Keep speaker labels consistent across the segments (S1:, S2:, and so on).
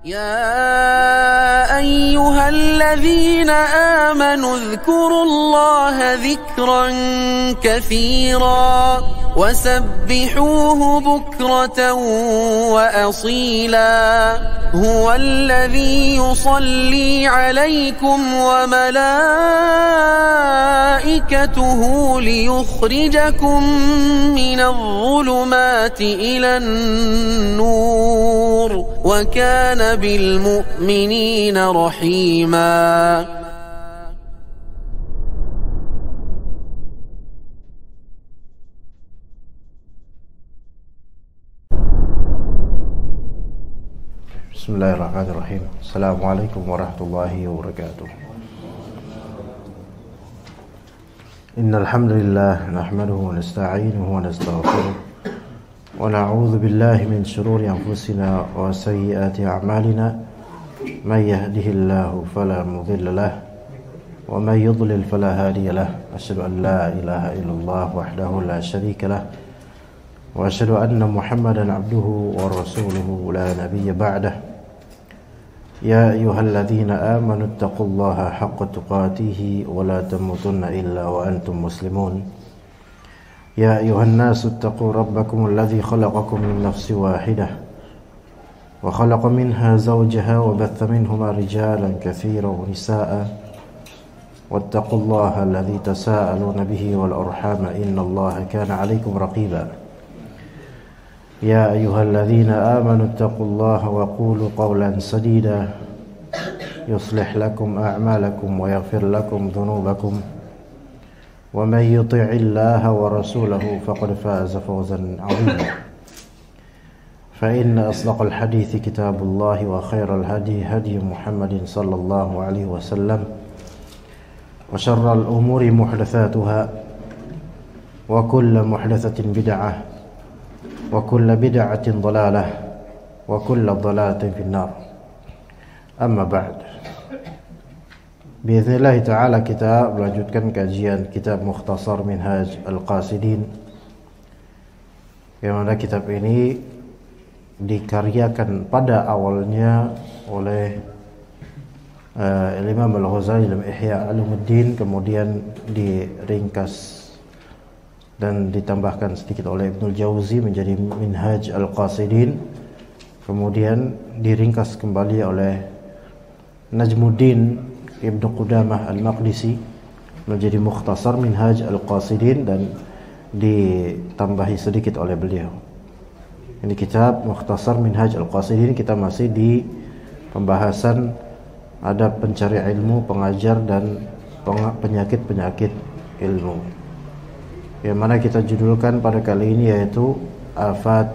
S1: يا أيها الذين آمنوا اذكروا الله ذكرا كثيرا وسبحوه بكرة وأصيلا هو الذي يصلي عليكم وملائكته ليخرجكم من الظلمات إلى النور وكان بالمؤمنين رحيما.
S2: Bismillahirrahmanirrahim. Assalamualaikum warahmatullahi wabarakatuh. Innal hamdalillah nahmaduhu wa nasta'inuhu wa nastaghfiruh wa na'udzu billahi min shururi anfusina wa sayyiati a'malina may yahdihillahu fala mudilla lahu wa may yudlil fala hadiya lahu. Asyhadu an la ilaha illallah wahdahu la syarika lahu wa asyhadu anna Muhammadan 'abduhu wa rasuluhu la nabiyya ba'dahu. يا أيها الذين آمنوا اتقوا الله حق تقاته ولا تموتن إلا وأنتم مسلمون. يا أيها الناس اتقوا ربكم الذي خلقكم من نفس واحدة وخلق منها زوجها وبث منهما رجالا كثيرا ونساء واتقوا الله الذي تساءلون به والأرحام إن الله كان عليكم رقيبا. يا أيها الذين آمنوا اتقوا الله وقولوا قولا سديدا يصلح لكم أعمالكم ويغفر لكم ذنوبكم ومن يطع الله ورسوله فقد فاز فوزا عظيما. فإن أصدق الحديث كتاب الله وخير الهدي هدي محمد صلى الله عليه وسلم وشر الأمور محدثاتها وكل محدثة بدعة wa kullu bid'atin dhalalah wa kullu dhalalatin finnar. Amma ba'd. Biiznillah ta'ala kita melanjutkan kajian kitab Mukhtasar Minhaj Al-Qasidin, yang mana kitab ini dikaryakan pada awalnya oleh Imam Al-Ghazali dalam Ihya Ulumuddin, kemudian diringkas dan ditambahkan sedikit oleh Ibnul Jauzi menjadi Minhaj Al-Qasidin, kemudian diringkas kembali oleh Najmuddin Ibnu Qudamah Al-Maqdisi menjadi Mukhtasar Minhaj Al-Qasidin dan ditambahi sedikit oleh beliau. Ini kitab Mukhtasar Minhaj Al-Qasidin, kita masih di pembahasan adab pencari ilmu, pengajar dan penyakit-penyakit ilmu, yang mana kita judulkan pada kali ini yaitu Afat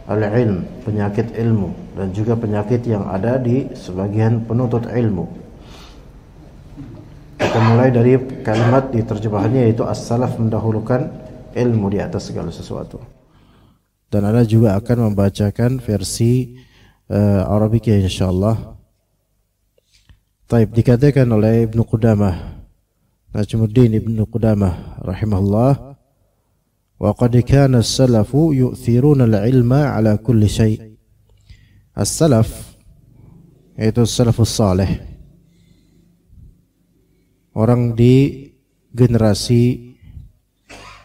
S2: al-ilm, penyakit ilmu, dan juga penyakit yang ada di sebagian penuntut ilmu. Kita mulai dari kalimat di terjemahannya yaitu as-salaf mendahulukan ilmu di atas segala sesuatu. Dan Anda juga akan membacakan versi Arabiknya insyaallah. Taib, dikatakan oleh Ibnu Qudamah, Najmuddin Ibnu Qudamah rahimahullah, wa qad kana as-salafu yu'thiruna al-ilma ala kulli syai'. As-salaf yaitu salafus salih, orang di generasi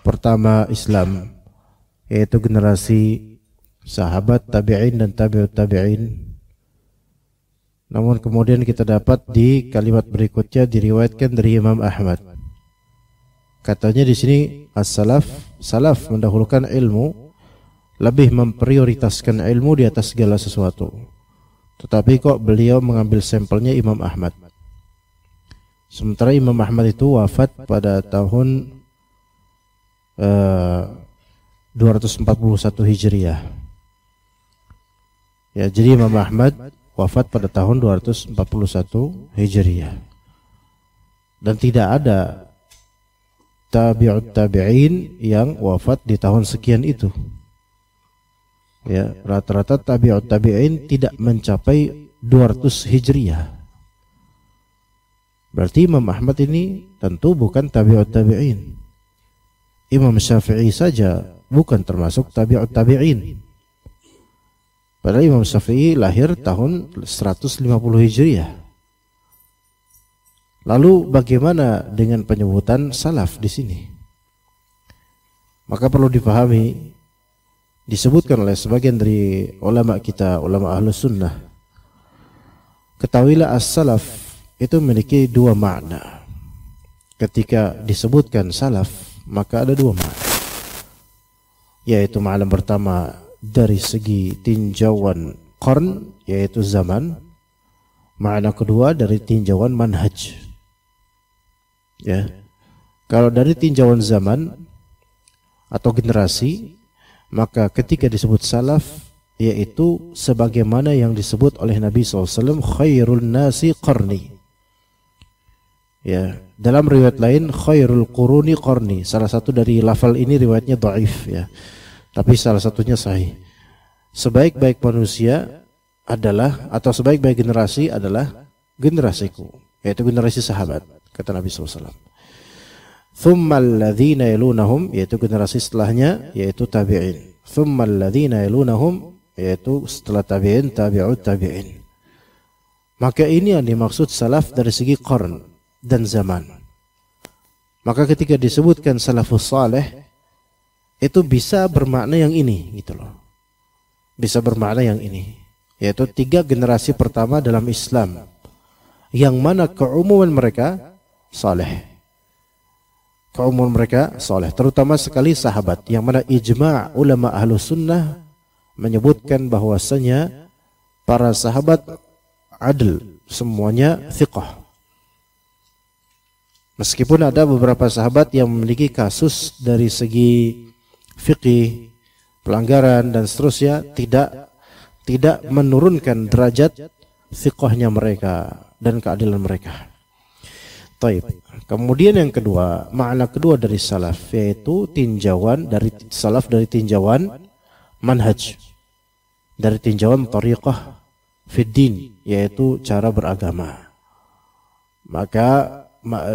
S2: pertama Islam, yaitu generasi sahabat, tabi'in dan tabi'ut tabi'in. Namun kemudian kita dapat di kalimat berikutnya diriwayatkan dari Imam Ahmad. Katanya di sini as-salaf, salaf mendahulukan ilmu, lebih memprioritaskan ilmu di atas segala sesuatu. Tetapi kok beliau mengambil sampelnya Imam Ahmad. Sementara Imam Ahmad itu wafat pada tahun 241 Hijriah. Ya, jadi Imam Ahmad wafat pada tahun 241 Hijriah. Dan tidak ada tabi'ut tabi'in yang wafat di tahun sekian itu. Ya, rata-rata tabi'ut tabi'in tidak mencapai 200 Hijriah. Berarti Imam Ahmad ini tentu bukan tabi'ut tabi'in. Imam Syafi'i saja bukan termasuk tabi'ut tabi'in. Padahal Imam Syafi'i lahir tahun 150 Hijriah. Lalu bagaimana dengan penyebutan salaf di sini? Maka perlu dipahami, disebutkan oleh sebagian dari ulama kita, ulama Ahlus Sunnah. Ketahuilah as-salaf itu memiliki dua makna. Ketika disebutkan salaf, maka ada dua makna. Yaitu makna pertama dari segi tinjauan qarn, yaitu zaman. Makna kedua dari tinjauan manhaj. Ya. Kalau dari tinjauan zaman atau generasi, maka ketika disebut salaf, yaitu sebagaimana yang disebut oleh Nabi SAW, khairul nasi qarni. Ya, dalam riwayat lain khairul quruni qarni. Salah satu dari lafal ini riwayatnya dhaif ya. Tapi salah satunya sahih. Sebaik-baik manusia adalah, atau sebaik-baik generasi adalah generasiku, yaitu generasi sahabat, kata Nabi SAW. Thummal ladzina yalunahum, yaitu generasi setelahnya, yaitu tabi'in. Thummal ladzina yalunahum, yaitu setelah tabi'in, tabi'ut tabi'in. Maka ini yang dimaksud salaf dari segi qarn dan zaman. Maka ketika disebutkan salafus saleh, itu bisa bermakna yang ini, gitu loh. Bisa bermakna yang ini, yaitu 3 generasi pertama dalam Islam, yang mana keumuman mereka saleh. Keumuman mereka saleh, terutama sekali sahabat, yang mana ijma' ulama Ahlus Sunnah menyebutkan bahwasanya para sahabat adil, semuanya thiqah. Meskipun ada beberapa sahabat yang memiliki kasus dari segi fikih, pelanggaran dan seterusnya, tidak menurunkan derajat thiqahnya mereka dan keadilan mereka. Taib. Kemudian yang kedua, makna kedua dari salaf, yaitu tinjauan dari salaf dari tinjauan manhaj, dari tinjauan tariqah fid din, yaitu cara beragama. Maka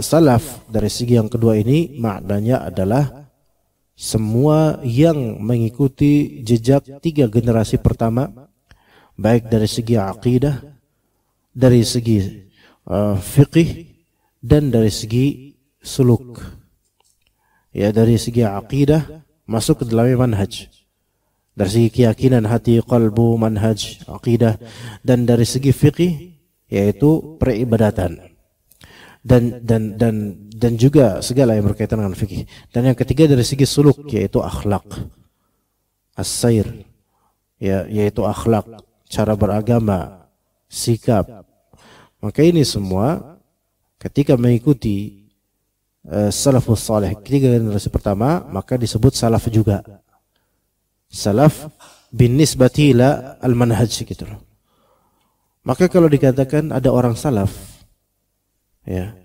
S2: salaf dari segi yang kedua ini maknanya adalah semua yang mengikuti jejak 3 generasi pertama, baik dari segi akidah, dari segi fiqih, dan dari segi suluk. Ya, dari segi akidah masuk ke dalam manhaj, dari segi keyakinan hati, qalbu, manhaj, akidah, dan dari segi fiqih yaitu peribadatan. Dan juga segala yang berkaitan dengan fikih. Dan yang ketiga dari segi suluk, yaitu akhlak, as-sair, ya, yaitu akhlak, cara beragama, sikap. Maka ini semua ketika mengikuti salafus saleh, 3 generasi pertama, maka disebut salaf juga. Salaf bin nisbati ila al-manhaj, gitu loh. Maka kalau dikatakan ada orang salaf, ya,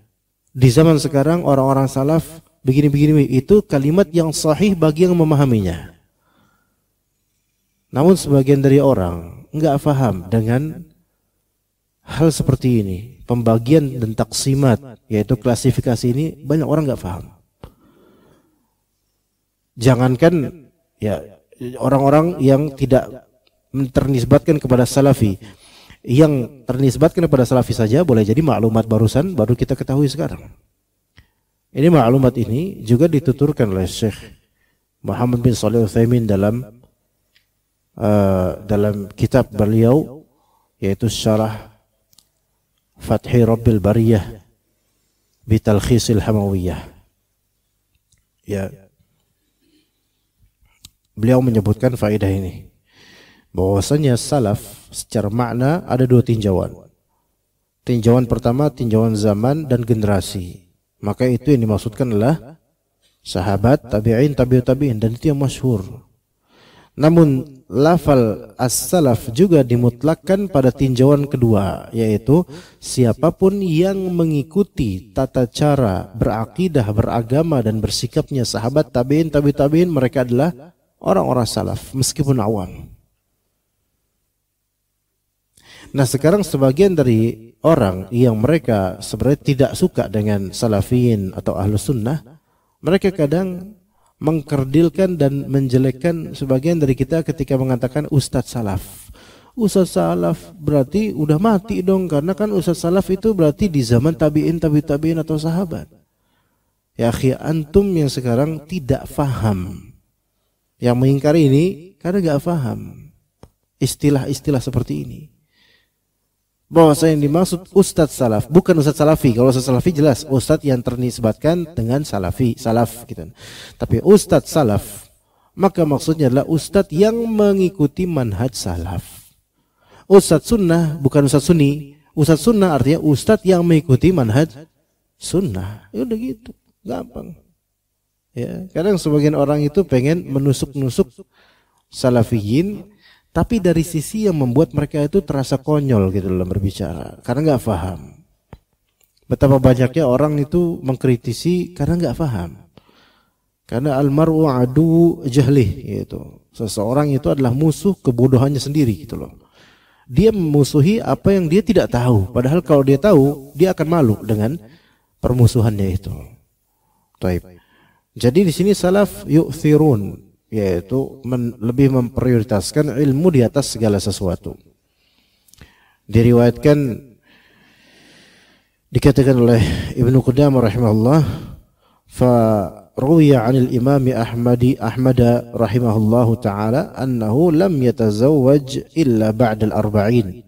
S2: di zaman sekarang orang-orang salaf begini-begini, itu kalimat yang sahih bagi yang memahaminya. Namun sebagian dari orang enggak paham dengan hal seperti ini, pembagian dan taksimat, yaitu klasifikasi ini, banyak orang enggak paham. Jangankan ya orang-orang yang tidak ternisbatkan kepada salafi, yang ternisbatkan kepada salafi saja boleh jadi maklumat barusan baru kita ketahui sekarang. Ini maklumat ini juga dituturkan oleh Syekh Muhammad bin Shalih Al-Utsaimin dalam kitab beliau, yaitu Syarah Fathi Rabbil Bariyah bi Talkhisil Hamawiyah. Ya, beliau menyebutkan faedah ini, bahwasanya salaf secara makna ada 2 tinjauan. Tinjauan pertama tinjauan zaman dan generasi. Maka itu yang dimaksudkan adalah sahabat, tabi'in, tabi'ut tabi'in, dan itu yang masyhur. Namun lafal as-salaf juga dimutlakkan pada tinjauan kedua, yaitu siapapun yang mengikuti tata cara berakidah, beragama dan bersikapnya sahabat, tabi'in, tabi'ut tabi'in, mereka adalah orang-orang salaf meskipun awam. Nah, sekarang sebagian dari orang yang mereka sebenarnya tidak suka dengan salafiyin atau ahlus sunnah, mereka kadang mengkerdilkan dan menjelekkan sebagian dari kita ketika mengatakan ustadz salaf,
S3: Ustaz salaf berarti udah mati dong, karena kan ustaz salaf itu berarti di zaman tabi'in atau sahabat. Ya akhi, antum yang sekarang tidak faham, yang mengingkari ini karena gak faham istilah-istilah seperti ini. Bahwa yang dimaksud ustaz salaf bukan ustaz salafi. Kalau ustaz salafi jelas ustaz yang ternisbatkan dengan salafi, salaf gitu. Tapi ustaz salaf, maka maksudnya adalah ustaz yang mengikuti manhaj salaf. Ustaz sunnah bukan ustaz sunni. Ustaz sunnah artinya ustaz yang mengikuti manhaj sunnah. Ya udah gitu, gampang. Ya, kadang sebagian orang itu pengen menusuk-nusuk salafiyin, tapi dari sisi yang membuat mereka itu terasa konyol gitu dalam berbicara, karena nggak paham. Betapa banyaknya orang itu mengkritisi karena nggak paham. Karena almaru adu jahlih, gitu. Seseorang itu adalah musuh kebodohannya sendiri, gitu loh. Dia memusuhi apa yang dia tidak tahu. Padahal kalau dia tahu, dia akan malu dengan permusuhannya itu. Taib. Jadi di sini salaf yu'thirun, yaitu lebih memprioritaskan ilmu di atas segala sesuatu. Dikatakan oleh Ibnu Qudamah rahimahullah, fa ruwiya 'anil Imam Ahmad rahimahullahu taala annahu lam yatazawwaj illa ba'da al-arba'in.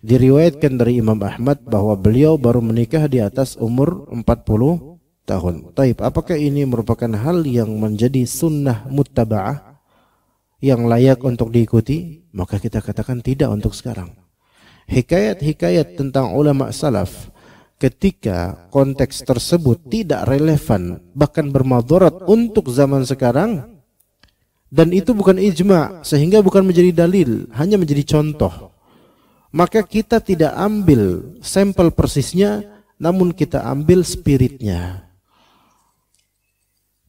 S3: Diriwayatkan dari Imam Ahmad bahwa beliau baru menikah di atas umur 40 tahun. Taib, apakah ini merupakan hal yang menjadi sunnah muttaba'ah yang layak untuk diikuti? Maka kita katakan tidak untuk sekarang. Hikayat-hikayat tentang ulama salaf ketika konteks tersebut tidak relevan, bahkan bermadarat untuk zaman sekarang, dan itu bukan ijma' sehingga bukan menjadi dalil, hanya menjadi contoh, maka kita tidak ambil sampel persisnya, namun kita ambil spiritnya.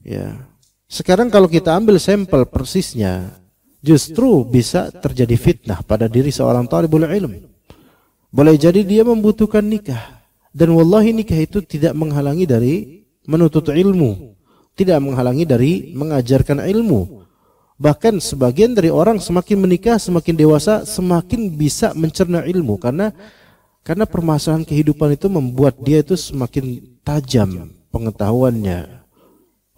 S3: Ya. Sekarang kalau kita ambil sampel persisnya, justru bisa terjadi fitnah pada diri seorang talibul ilm. Boleh jadi dia membutuhkan nikah, dan wallahi nikah itu tidak menghalangi dari menuntut ilmu, tidak menghalangi dari mengajarkan ilmu. Bahkan sebagian dari orang semakin menikah, semakin dewasa, semakin bisa mencerna ilmu, karena permasalahan kehidupan itu membuat dia itu semakin tajam pengetahuannya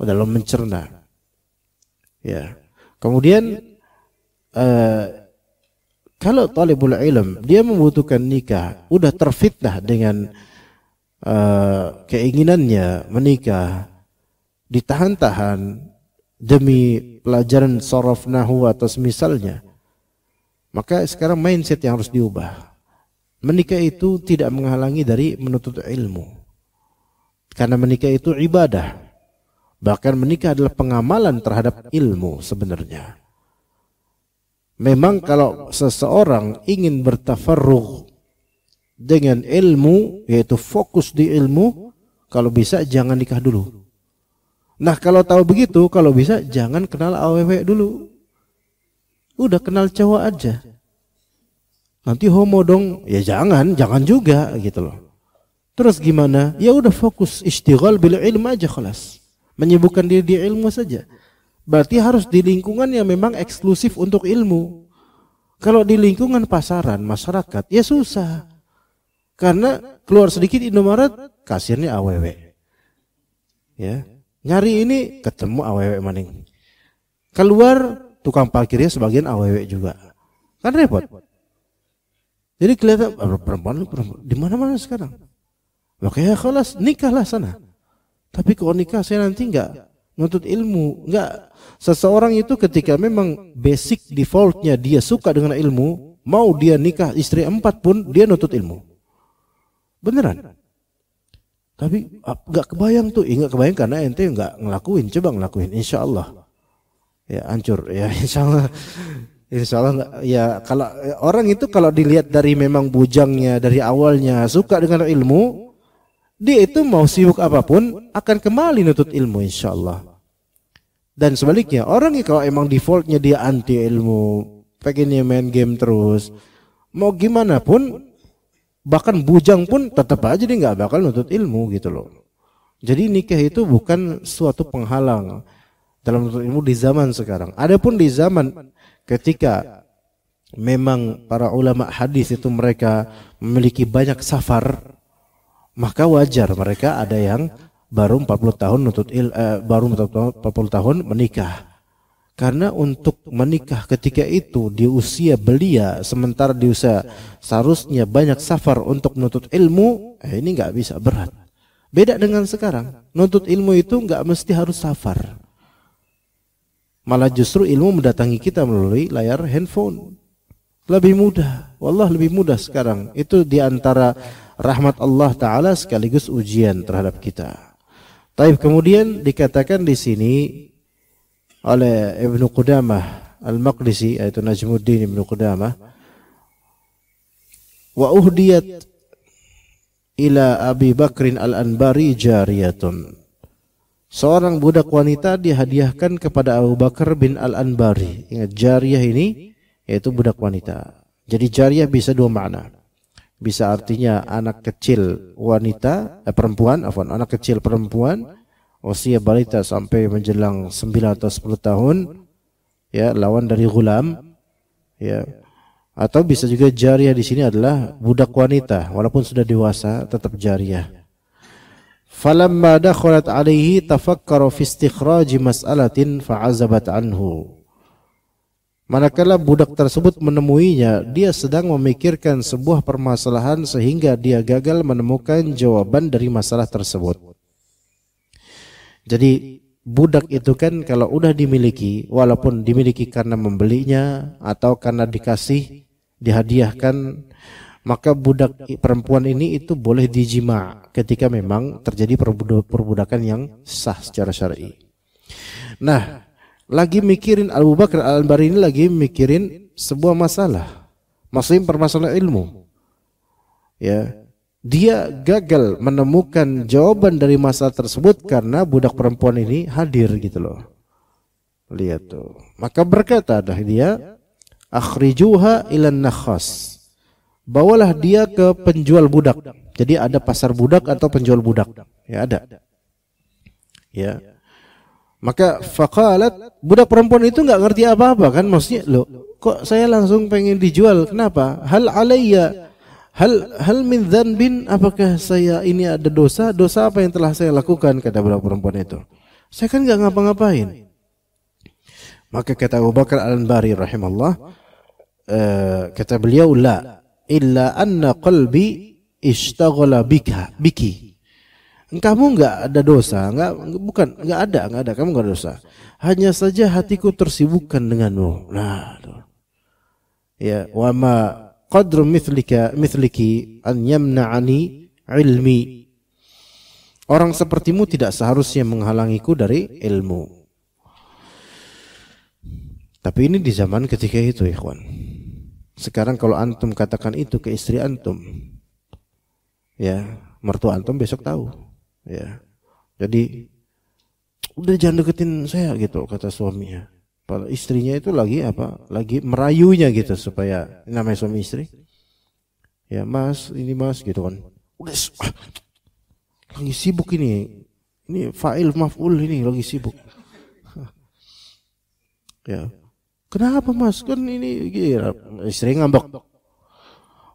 S3: dalam mencerna. Ya. Kemudian kalau talibul ilm dia membutuhkan nikah, udah terfitnah dengan keinginannya menikah, ditahan-tahan demi pelajaran sharaf nahwu atau semisalnya, maka sekarang mindset yang harus diubah. Menikah itu tidak menghalangi dari menuntut ilmu, karena menikah itu ibadah. Bahkan menikah adalah pengamalan terhadap ilmu sebenarnya. Memang kalau seseorang ingin bertafarrugh dengan ilmu, yaitu fokus di ilmu, kalau bisa jangan nikah dulu. Nah kalau tahu begitu, kalau bisa jangan kenal aww dulu. Udah kenal cowok aja. Nanti homo dong, ya jangan juga gitu loh. Terus gimana? Ya udah fokus istighal bil ilm aja khalas. Menyibukkan diri di ilmu saja. Berarti harus di lingkungan yang memang eksklusif untuk ilmu. Kalau di lingkungan pasaran, masyarakat, ya susah. Karena keluar sedikit Indomaret, kasirnya aww. Ya, nyari ini ketemu aww maning. Keluar tukang parkirnya sebagian aww juga. Kan repot. Jadi kelihatan perempuan di mana-mana sekarang. Makanya khalas nikahlah sana. Tapi kalau nikah saya nanti enggak nuntut ilmu, enggak. Seseorang itu ketika memang basic defaultnya dia suka dengan ilmu, mau dia nikah istri 4 pun dia nuntut ilmu. Beneran. Tapi enggak kebayang tuh, enggak kebayang karena ente enggak ngelakuin, coba ngelakuin, insyaallah. Ya hancur, ya insyaallah. Insyaallah enggak, ya kalau orang itu kalau dilihat dari memang bujangnya dari awalnya suka dengan ilmu, dia itu mau sibuk apapun akan kembali nuntut ilmu insyaallah. Dan sebaliknya orang yang kalau emang defaultnya dia anti ilmu, pengennya main game terus, mau gimana pun, bahkan bujang pun tetap aja dia nggak bakal nuntut ilmu gitu loh. Jadi nikah itu bukan suatu penghalang dalam menuntut ilmu di zaman sekarang. Adapun di zaman ketika memang para ulama hadis itu mereka memiliki banyak safar, maka wajar mereka ada yang baru 40 tahun baru 40 tahun menikah. Karena untuk menikah ketika itu di usia belia, sementara di usia seharusnya banyak safar untuk menuntut ilmu, ini nggak bisa, berat. Beda dengan sekarang, nuntut ilmu itu nggak mesti harus safar. Malah justru ilmu mendatangi kita melalui layar handphone. Lebih mudah, wallah lebih mudah sekarang. Itu diantara rahmat Allah Ta'ala sekaligus ujian terhadap kita. Taib, kemudian dikatakan di sini oleh Ibnu Qudamah Al-Maqdisi, yaitu Najmuddin Ibnu Qudamah, wa uhdiyat ila Abi Bakrin Al-Anbari jariyatun. Seorang budak wanita dihadiahkan kepada Abu Bakar bin Al-Anbari. Ingat, jariyah ini yaitu budak wanita. Jadi jariyah bisa dua makna. Bisa artinya anak kecil wanita, anak kecil perempuan, usia balita sampai menjelang 9 atau 10 tahun, ya, lawan dari ghulam, ya. Atau bisa juga jariyah di sini adalah budak wanita, walaupun sudah dewasa tetap jariyah. Falamma dakhalat alaihi tafakkara fi istikhraj mas'alatin fa'azabat anhu. Manakala budak tersebut menemuinya, dia sedang memikirkan sebuah permasalahan sehingga dia gagal menemukan jawaban dari masalah tersebut. Jadi budak itu kan kalau udah dimiliki, walaupun dimiliki karena membelinya atau karena dikasih, dihadiahkan, maka budak perempuan ini itu boleh dijima ketika memang terjadi perbudakan yang sah secara syar'i. Nah, lagi mikirin Abu Bakar Al-Anbari ini lagi mikirin sebuah masalah, maksudnya permasalahan ilmu. Ya, dia gagal menemukan jawaban dari masalah tersebut karena budak perempuan ini hadir gitu loh. Lihat tuh. Maka berkata dah dia, akhrijuha ilan nakhas. Bawalah dia ke penjual budak. Jadi ada pasar budak atau penjual budak. Ya ada. Ya. Maka faqalat, budak perempuan itu enggak ngerti apa-apa kan, maksudnya, loh, kok saya langsung pengen dijual? Kenapa? Hal alayya hal min dzanbin, apakah saya ini ada dosa? Dosa apa yang telah saya lakukan, kata budak perempuan itu. Saya kan enggak ngapa-ngapain. Maka kata Abu Bakar Al-Anbari rahimahullah, kata beliau, la illa anna qalbi ishtaghala biki. Kamu enggak ada dosa, enggak ada, kamu enggak ada dosa. Hanya saja hatiku tersibukkan denganmu. Nah, ya, wa ma qadru mithliki an yamna'ani ilmi. Orang sepertimu tidak seharusnya menghalangiku dari ilmu. Tapi ini di zaman ketika itu, ikhwan. Sekarang kalau antum katakan itu ke istri antum, ya, mertua antum besok tahu, ya. Jadi udah jangan deketin saya gitu, kata suaminya. Padahal istrinya itu lagi merayunya gitu, supaya, namanya suami istri, ya, mas, ini mas gitu kan. Udah lagi sibuk ini fa'il maf'ul ini lagi sibuk. Ya. Kenapa mas? Kan ini istri ngambek.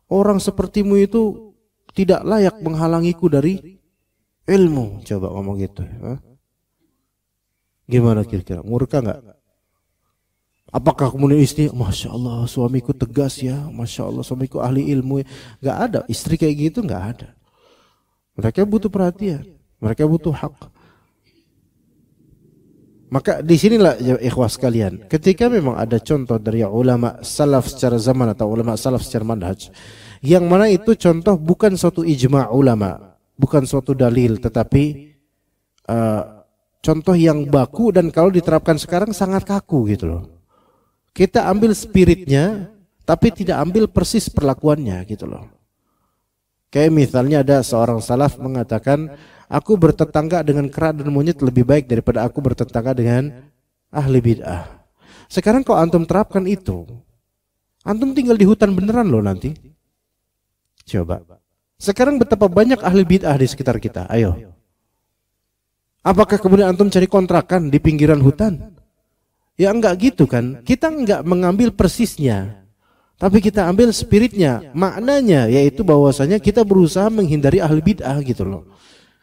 S3: Orang sepertimu itu tidak layak menghalangiku dari ilmu. Coba ngomong gitu. Gimana kira-kira? Murka nggak? Apakah kemudian istri, masya Allah suamiku tegas ya, masya Allah suamiku ahli ilmu? Nggak ada. Istri kayak gitu nggak ada. Mereka butuh perhatian. Mereka butuh hak. Maka di sinilah ya ikhwah sekalian, ketika memang ada contoh dari ulama salaf secara zaman atau ulama salaf secara manhaj, yang mana itu contoh bukan suatu ijma' ulama, bukan suatu dalil, tetapi contoh yang baku dan kalau diterapkan sekarang sangat kaku gitu loh. Kita ambil spiritnya, tapi tidak ambil persis perlakuannya gitu loh. Kayak misalnya ada seorang salaf mengatakan, aku bertetangga dengan kera dan monyet lebih baik daripada aku bertetangga dengan ahli bid'ah. Sekarang kalau antum terapkan itu, antum tinggal di hutan beneran loh nanti. Coba. Sekarang betapa banyak ahli bid'ah di sekitar kita. Ayo. Apakah kemudian antum cari kontrakan di pinggiran hutan? Ya enggak gitu kan. Kita enggak mengambil persisnya. Tapi kita ambil spiritnya, maknanya yaitu bahwasanya kita berusaha menghindari ahli bid'ah gitu loh.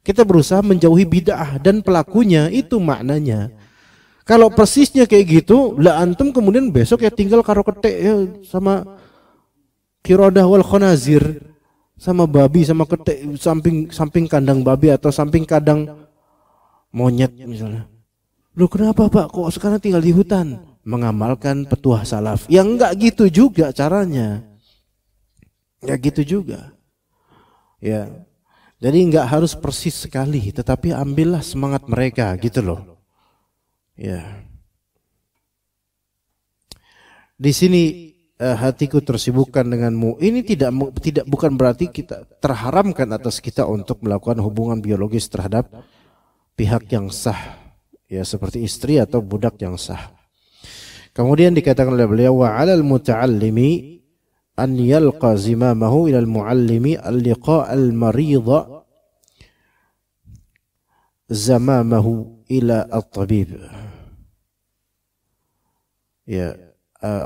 S3: Kita berusaha menjauhi bid'ah dan pelakunya, itu maknanya. Kalau persisnya kayak gitu, lah antum kemudian besok ya tinggal karo ketek ya sama kirodah wal khonazir, sama babi sama ketek samping kandang babi atau samping kandang monyet misalnya. Loh kenapa Pak kok sekarang tinggal di hutan? Mengamalkan petuah salaf. Ya enggak gitu juga caranya. Ya gitu juga. Ya. Jadi enggak harus persis sekali, tetapi ambillah semangat mereka gitu loh. Ya. Di sini hatiku tersibukkan denganmu. Ini tidak bukan berarti kita terharamkan atas kita untuk melakukan hubungan biologis terhadap pihak yang sah. Ya seperti istri atau budak yang sah. Kemudian dikatakan oleh beliau wa 'alal muta'allimi an yalqa zimamahu ila al-muallimi al-liqa' al-maridha zamamahu ila at-tabib. Ya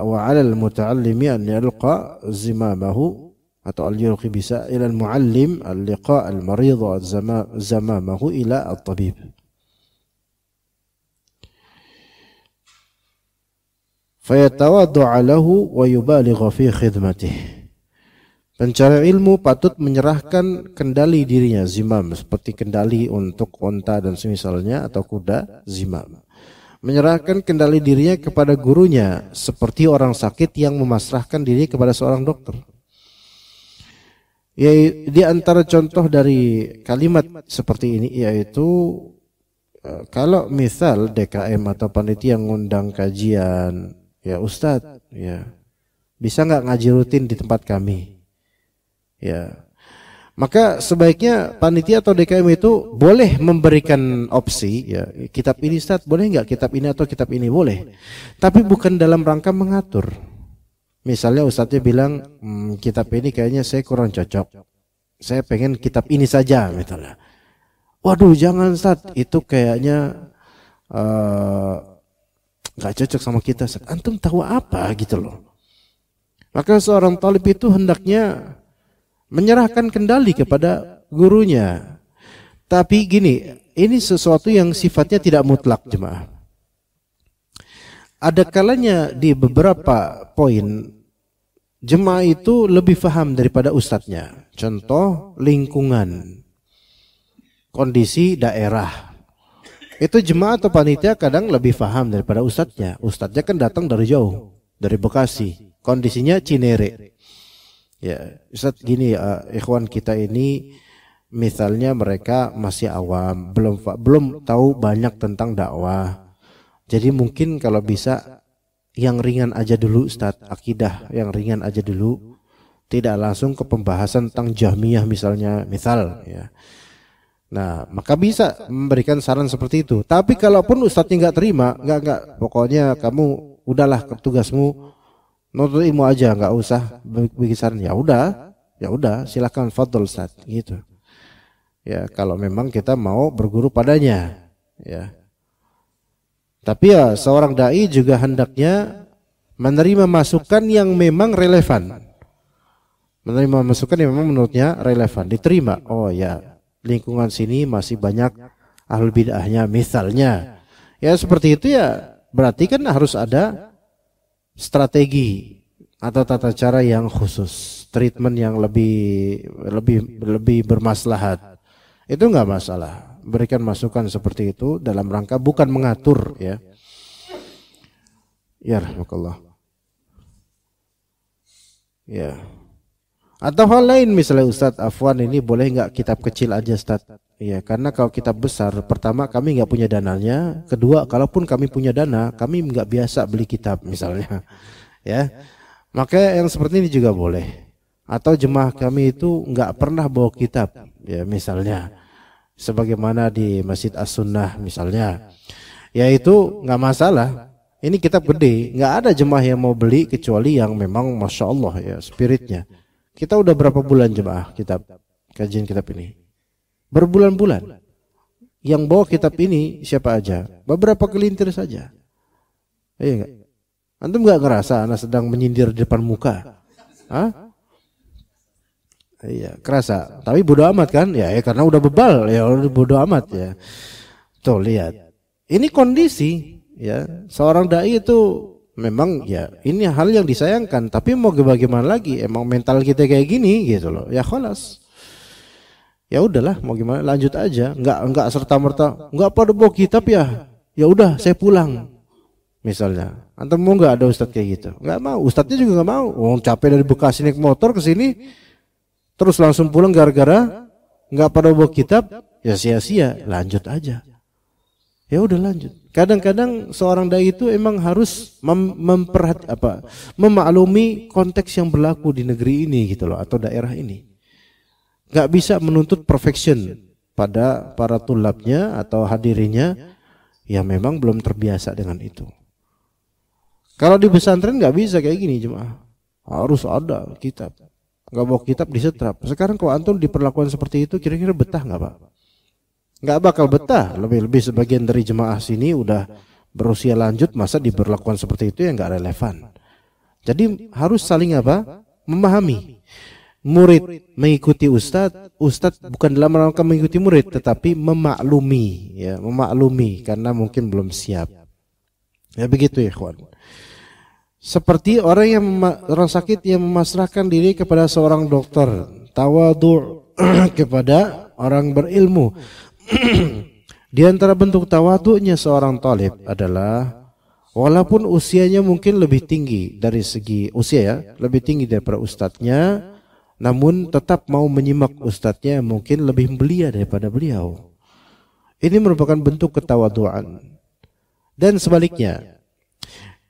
S3: wa 'alal muta'allimi an yalqa zimamahu atau al-yulqi bisa ila al-muallim al-liqa' al-maridha zamamahu ila at-tabib. Fayatawaddu'a lahu wa yubaligha fi khidmatih. Pencari ilmu patut menyerahkan kendali dirinya, zimam, seperti kendali untuk onta dan semisalnya atau kuda, zimam. Menyerahkan kendali dirinya kepada gurunya, seperti orang sakit yang memasrahkan diri kepada seorang dokter. Ya, di antara contoh dari kalimat seperti ini yaitu kalau misal DKM atau panitia ngundang kajian, ya Ustadz, ya bisa nggak ngaji rutin di tempat kami? Ya, maka sebaiknya panitia atau DKM itu boleh memberikan opsi, ya kitab ini Ustadz boleh nggak, kitab ini atau kitab ini boleh, tapi bukan dalam rangka mengatur. Misalnya Ustadznya bilang kitab ini kayaknya saya kurang cocok, saya pengen kitab ini saja misalnya. Waduh jangan Ustadz, itu kayaknya gak cocok sama kita. Antum tahu apa gitu loh. Maka seorang talib itu hendaknya menyerahkan kendali kepada gurunya. Tapi gini, ini sesuatu yang sifatnya tidak mutlak jemaah. Ada kalanya di beberapa poin jemaah itu lebih paham daripada ustadznya. Contoh lingkungan, kondisi daerah. Itu jemaah atau panitia kadang lebih paham daripada ustadznya. Ustadznya kan datang dari jauh, dari Bekasi. Kondisinya Cinere. Ya, Ustadz gini, ikhwan kita ini misalnya mereka masih awam, belum tahu banyak tentang dakwah. Jadi mungkin kalau bisa yang ringan aja dulu Ustadz, akidah yang ringan aja dulu. Tidak langsung ke pembahasan tentang Jahmiyah misalnya, misal ya. Nah, maka bisa memberikan saran seperti itu. Tapi kalaupun ustadznya nggak terima, nggak, pokoknya kamu udahlah tugasmu nuntut ilmu aja, nggak usah bikin saran. Ya udah, silakan fadhol Ustaz, gitu. Ya, kalau memang kita mau berguru padanya, ya. Tapi ya seorang dai juga hendaknya menerima masukan yang memang relevan. Menerima masukan yang memang menurutnya relevan, diterima. Oh ya, lingkungan sini masih banyak ahlul bid'ahnya misalnya. Ya seperti itu ya, berarti kan harus ada strategi atau tata cara yang khusus, treatment yang lebih bermaslahat. Itu enggak masalah. Berikan masukan seperti itu dalam rangka bukan mengatur ya. Ya rahmatullah. Ya. Atau hal lain misalnya Ustadz Afwan ini boleh nggak kitab kecil aja Ustadz? Ya karena kalau kitab besar, pertama kami nggak punya dananya, kedua kalaupun kami punya dana, kami nggak biasa beli kitab misalnya, ya. Maka yang seperti ini juga boleh. Atau jemaah kami itu nggak pernah bawa kitab, ya misalnya, sebagaimana di Masjid As-Sunnah misalnya, ya itu nggak masalah. Ini kitab gede, nggak ada jemaah yang mau beli kecuali yang memang masya Allah ya spiritnya. Kita udah berapa bulan jemaah kajian kitab ini? Berbulan-bulan. Yang bawa kitab ini siapa aja? Beberapa kelintir saja. Iya enggak? Antum nggak ngerasa anak sedang menyindir di depan muka? Hah? Iya, kerasa. Tapi bodo amat kan? Ya, karena udah bebal, ya udah bodo amat ya. Tuh lihat. Ini kondisi ya. Seorang dai itu memang ya ini hal yang disayangkan, tapi mau bagaimana lagi? Emang mental kita kayak gini gitu loh. Ya khalas. Ya udahlah, mau gimana, lanjut aja. Enggak serta-merta enggak pada bawa kitab ya. Ya udah, saya pulang. Misalnya, antum mau enggak ada ustadz kayak gitu? Enggak mau, ustadznya juga enggak mau. Oh, capek dari Bekasi naik motor ke sini terus langsung pulang gara-gara enggak pada bawa kitab, ya sia-sia, lanjut aja. Ya udah lanjut. Kadang-kadang seorang dai itu emang harus memaklumi konteks yang berlaku di negeri ini gitu loh, atau daerah ini. Enggak bisa menuntut perfection pada para tulabnya atau hadirinya yang memang belum terbiasa dengan itu. Kalau di pesantren enggak bisa kayak gini jemaah. Harus ada kitab. Enggak bawa kitab disetrap. Sekarang kalau antum diperlakukan seperti itu, kira-kira betah enggak, Pak? Enggak bakal betah. Lebih-lebih sebagian dari jemaah sini udah berusia lanjut, masa diperlakukan seperti itu yang enggak relevan. Jadi harus saling apa? Memahami. Murid mengikuti ustadz, ustadz bukan dalam rangka mengikuti murid, tetapi memaklumi, ya, memaklumi karena mungkin belum siap. Ya begitu ya, ikhwan. Seperti orang sakit yang memasrahkan diri kepada seorang dokter, tawadhu kepada orang berilmu. Di antara bentuk tawadhu'nya seorang talib adalah walaupun usianya mungkin lebih tinggi dari segi usia ya, lebih tinggi daripada ustadznya, namun tetap mau menyimak ustadznya yang mungkin lebih belia daripada beliau. Ini merupakan bentuk ketawadhu'an. Dan sebaliknya,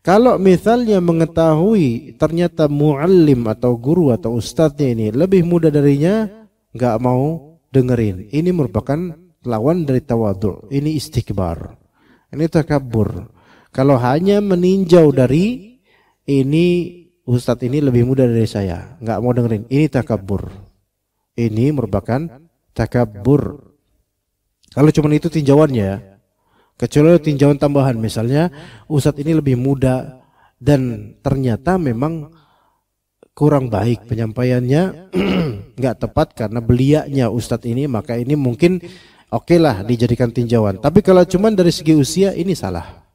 S3: kalau misalnya mengetahui ternyata muallim atau guru atau ustadznya ini lebih muda darinya, nggak mau dengerin. Ini merupakan lawan dari tawadhu'. Ini istikbar. Ini takabbur. Kalau hanya meninjau dari ini ustadz ini lebih muda dari saya, nggak mau dengerin. Ini takabbur. Ini merupakan takabbur. Kalau cuma itu tinjauannya, kecuali tinjauan tambahan, misalnya ustadz ini lebih muda dan ternyata memang kurang baik penyampaiannya, nggak tepat karena belianya ustadz ini, maka ini mungkin oke lah dijadikan tinjauan. Tapi kalau cuma dari segi usia, ini salah.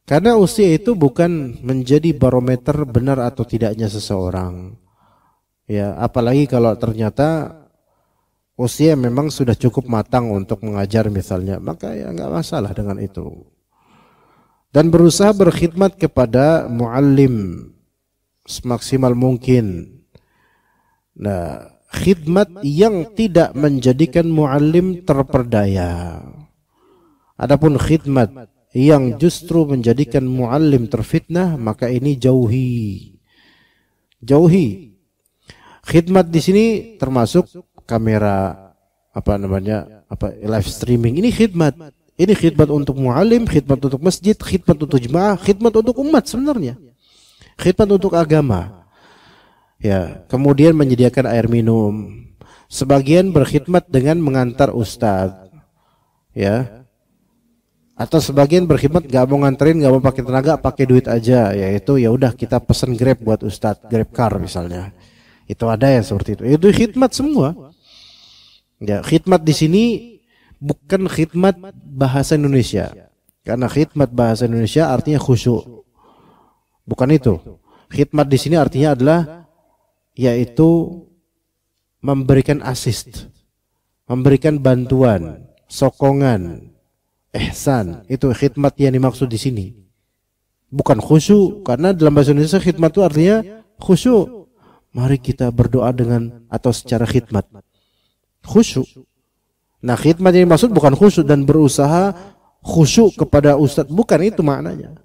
S3: Karena usia itu bukan menjadi barometer benar atau tidaknya seseorang. Ya, apalagi kalau ternyata usia memang sudah cukup matang untuk mengajar misalnya, maka ya nggak masalah dengan itu. Dan berusaha berkhidmat kepada muallim semaksimal mungkin. Nah, khidmat yang tidak menjadikan muallim terperdaya. Adapun khidmat yang justru menjadikan muallim terfitnah, maka ini jauhi. Jauhi. Khidmat di sini termasuk kamera live streaming. Ini khidmat. Ini khidmat untuk muallim, khidmat untuk masjid, khidmat untuk jemaah, khidmat untuk umat sebenarnya. Khidmat untuk agama. Ya, kemudian menyediakan air minum. Sebagian berkhidmat dengan mengantar ustadz. Ya. Atau sebagian berkhidmat gak mau nganterin, gak mau pakai tenaga, pakai duit aja. Yaitu ya udah kita pesen Grab buat ustadz, Grab car misalnya. Itu ada yang seperti itu. Itu khidmat semua. Ya, khidmat di sini bukan khidmat bahasa Indonesia. Karena khidmat bahasa Indonesia artinya khusyuk. Bukan itu. Khidmat di sini artinya adalah yaitu memberikan asist, memberikan bantuan, sokongan, ihsan. Itu khidmat yang dimaksud di sini. Bukan khusyuk, karena dalam bahasa Indonesia khidmat itu artinya khusyuk. Mari kita berdoa dengan atau secara khidmat. Khusyuk. Nah, khidmat yang dimaksud bukan khusyuk dan berusaha khusyuk kepada ustadz, bukan itu maknanya.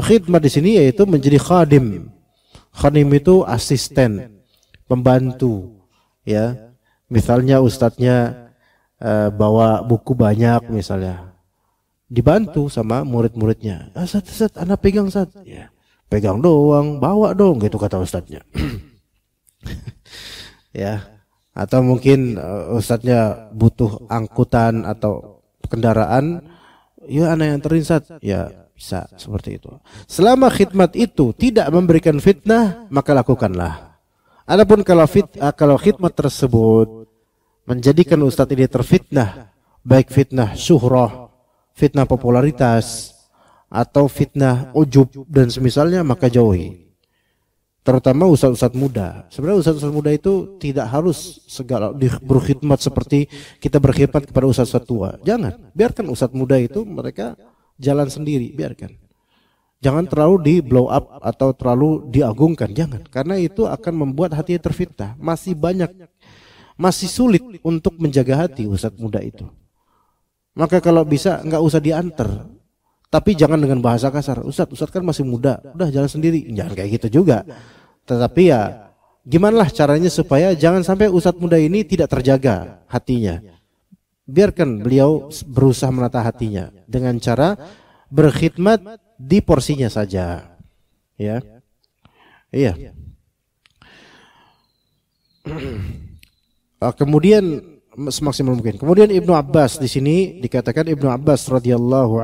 S3: Khidmat di sini yaitu menjadi khadim. Khadim itu asisten, pembantu, ya. Misalnya ustadznya bawa buku banyak misalnya, dibantu sama murid-muridnya. Ustadz, anak pegang ustadz. Ya, pegang doang, bawa dong, gitu kata ustadznya. Ya. Atau mungkin ustadznya butuh angkutan atau kendaraan, ya anak yang terinsat, ya bisa seperti itu. Selama khidmat itu tidak memberikan fitnah, maka lakukanlah. Adapun kalau khidmat tersebut menjadikan ustadz ini terfitnah, baik fitnah syuhrah, fitnah popularitas, atau fitnah ujub dan semisalnya, maka jauhi. Terutama ustadz-ustadz muda. Sebenarnya ustadz-ustadz muda itu tidak harus segala berkhidmat seperti kita berkhidmat kepada ustadz-ustadz tua. Jangan, biarkan ustadz muda itu mereka jalan sendiri, biarkan. Jangan terlalu di blow up atau terlalu diagungkan, jangan. Karena itu akan membuat hatinya terfitnah. Masih sulit untuk menjaga hati ustadz muda itu. Maka kalau bisa nggak usah diantar. Tapi jangan dengan bahasa kasar. Ustadz kan masih muda, udah jalan sendiri. Jangan kayak gitu juga. Tetapi ya gimana caranya supaya jangan sampai ustadz muda ini tidak terjaga hatinya. Biarkan beliau berusaha menata hatinya dengan cara berkhidmat di porsinya saja. Ya. Iya. Kemudian semaksimal mungkin. Kemudian Ibnu Abbas di sini dikatakan Ibnu Abbas radhiyallahu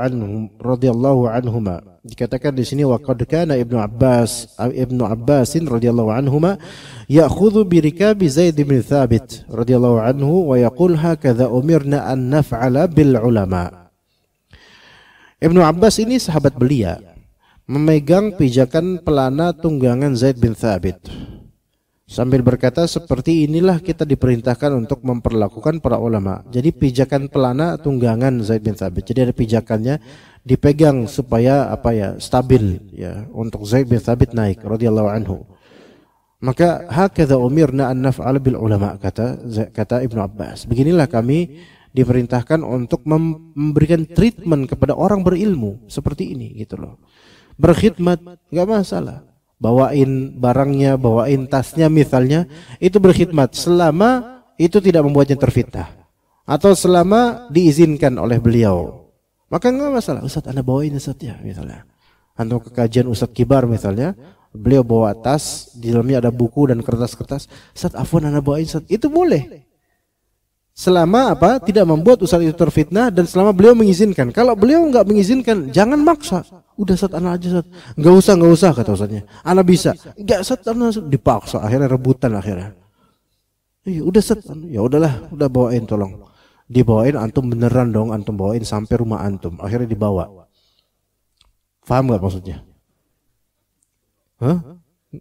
S3: anhuma. Dikatakan di sini waqad kana Ibnu Abbasin radhiyallahu anhuma ya'khudhu bi rikabi Zaid bin Thabit radhiyallahu anhu wa yaqul hakadha umirna an naf'ala bil ulama. Ibnu Abbas ini sahabat belia, memegang pijakan pelana tunggangan Zaid bin Thabit. Sambil berkata, seperti inilah kita diperintahkan untuk memperlakukan para ulama. Jadi pijakan pelana tunggangan Zaid bin Thabit. Jadi ada pijakannya dipegang supaya stabil ya untuk Zaid bin Thabit naik radhiyallahu anhu. Maka hakadha umirna an naf'al bil ulama, kata Ibnu Abbas. Beginilah kami diperintahkan untuk memberikan treatment kepada orang berilmu seperti ini gitu loh. Berkhidmat enggak masalah. Bawain barangnya, bawain tasnya misalnya, itu berkhidmat selama itu tidak membuatnya terfitnah atau selama diizinkan oleh beliau, maka enggak masalah. Ustaz, Anda bawain Ustaz ya misalnya. Antum ke kajian Ustaz Kibar misalnya, beliau bawa tas, di dalamnya ada buku dan kertas-kertas. Ustaz, afwan Anda bawain Ustaz, itu boleh. Selama tidak membuat ustaz itu terfitnah dan selama beliau mengizinkan. Kalau beliau enggak mengizinkan, jangan maksa. Udah Ustaz, ana aja Ustaz. Enggak usah kata ustaznya. Ana bisa. Enggak Ustaz, ana dipaksa, akhirnya rebutan akhirnya. Iya, udah Ustaz. Ya udahlah, udah bawain tolong. Dibawain antum beneran dong, antum bawain sampai rumah antum. Akhirnya dibawa. Paham enggak maksudnya?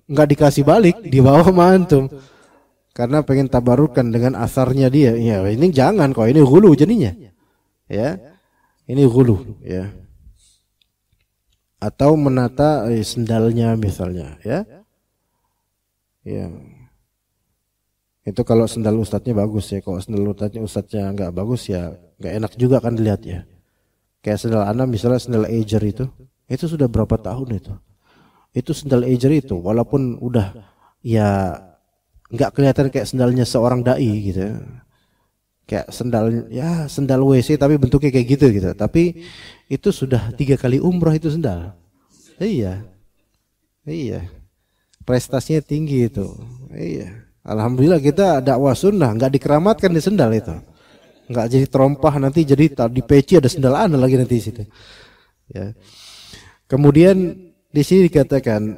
S3: Enggak dikasih balik, dibawa sama antum. Karena pengen tabarukan dengan asarnya dia. Ya, ini jangan kok, ini ghulu jadinya. Ya. Ini ghulu, ya. Atau menata sendalnya misalnya, ya. Ya. Itu kalau sendal ustadznya bagus ya. Kalau sendal ustadznya enggak bagus ya enggak enak juga kan dilihat ya. Kayak sendal anak misalnya sendal Ager itu sudah berapa tahun itu. Itu sendal Ager itu walaupun udah ya nggak kelihatan kayak sendalnya seorang dai gitu, kayak sendal WC tapi bentuknya kayak gitu. Tapi itu sudah 3 kali umrah itu sendal. Iya, prestasinya tinggi itu. Iya, alhamdulillah kita dakwah sunnah nggak dikeramatkan di sendal itu, nggak jadi terompah nanti jadi di peci ada sendal ana lagi nanti di situ. Ya. Kemudian di sini dikatakan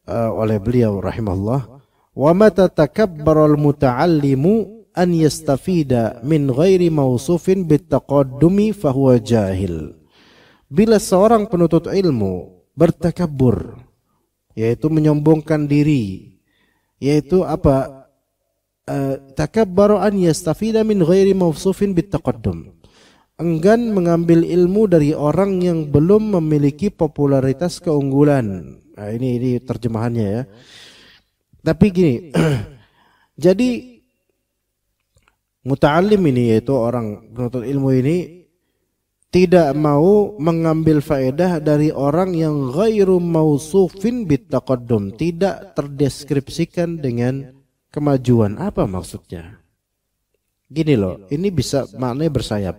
S3: oleh beliau rahimahullah, wa mata takabbaral muta'allimu an yastafida min ghairi mausufin bitaqaddumi fahuwa jahil. Bila seorang penuntut ilmu bertakabbur, yaitu menyombongkan diri, yaitu takabbaru an yastafida min ghairi mausufin bitaqaddum, enggan mengambil ilmu dari orang yang belum memiliki popularitas keunggulan. Nah, ini terjemahannya ya. Tapi gini, jadi muta'allim ini yaitu orang penuntut ilmu ini tidak mau mengambil faedah dari orang yang ghairu mausufin bitaqaddum, tidak terdeskripsikan dengan kemajuan. Apa maksudnya? Gini loh, ini bisa maknanya bersayap.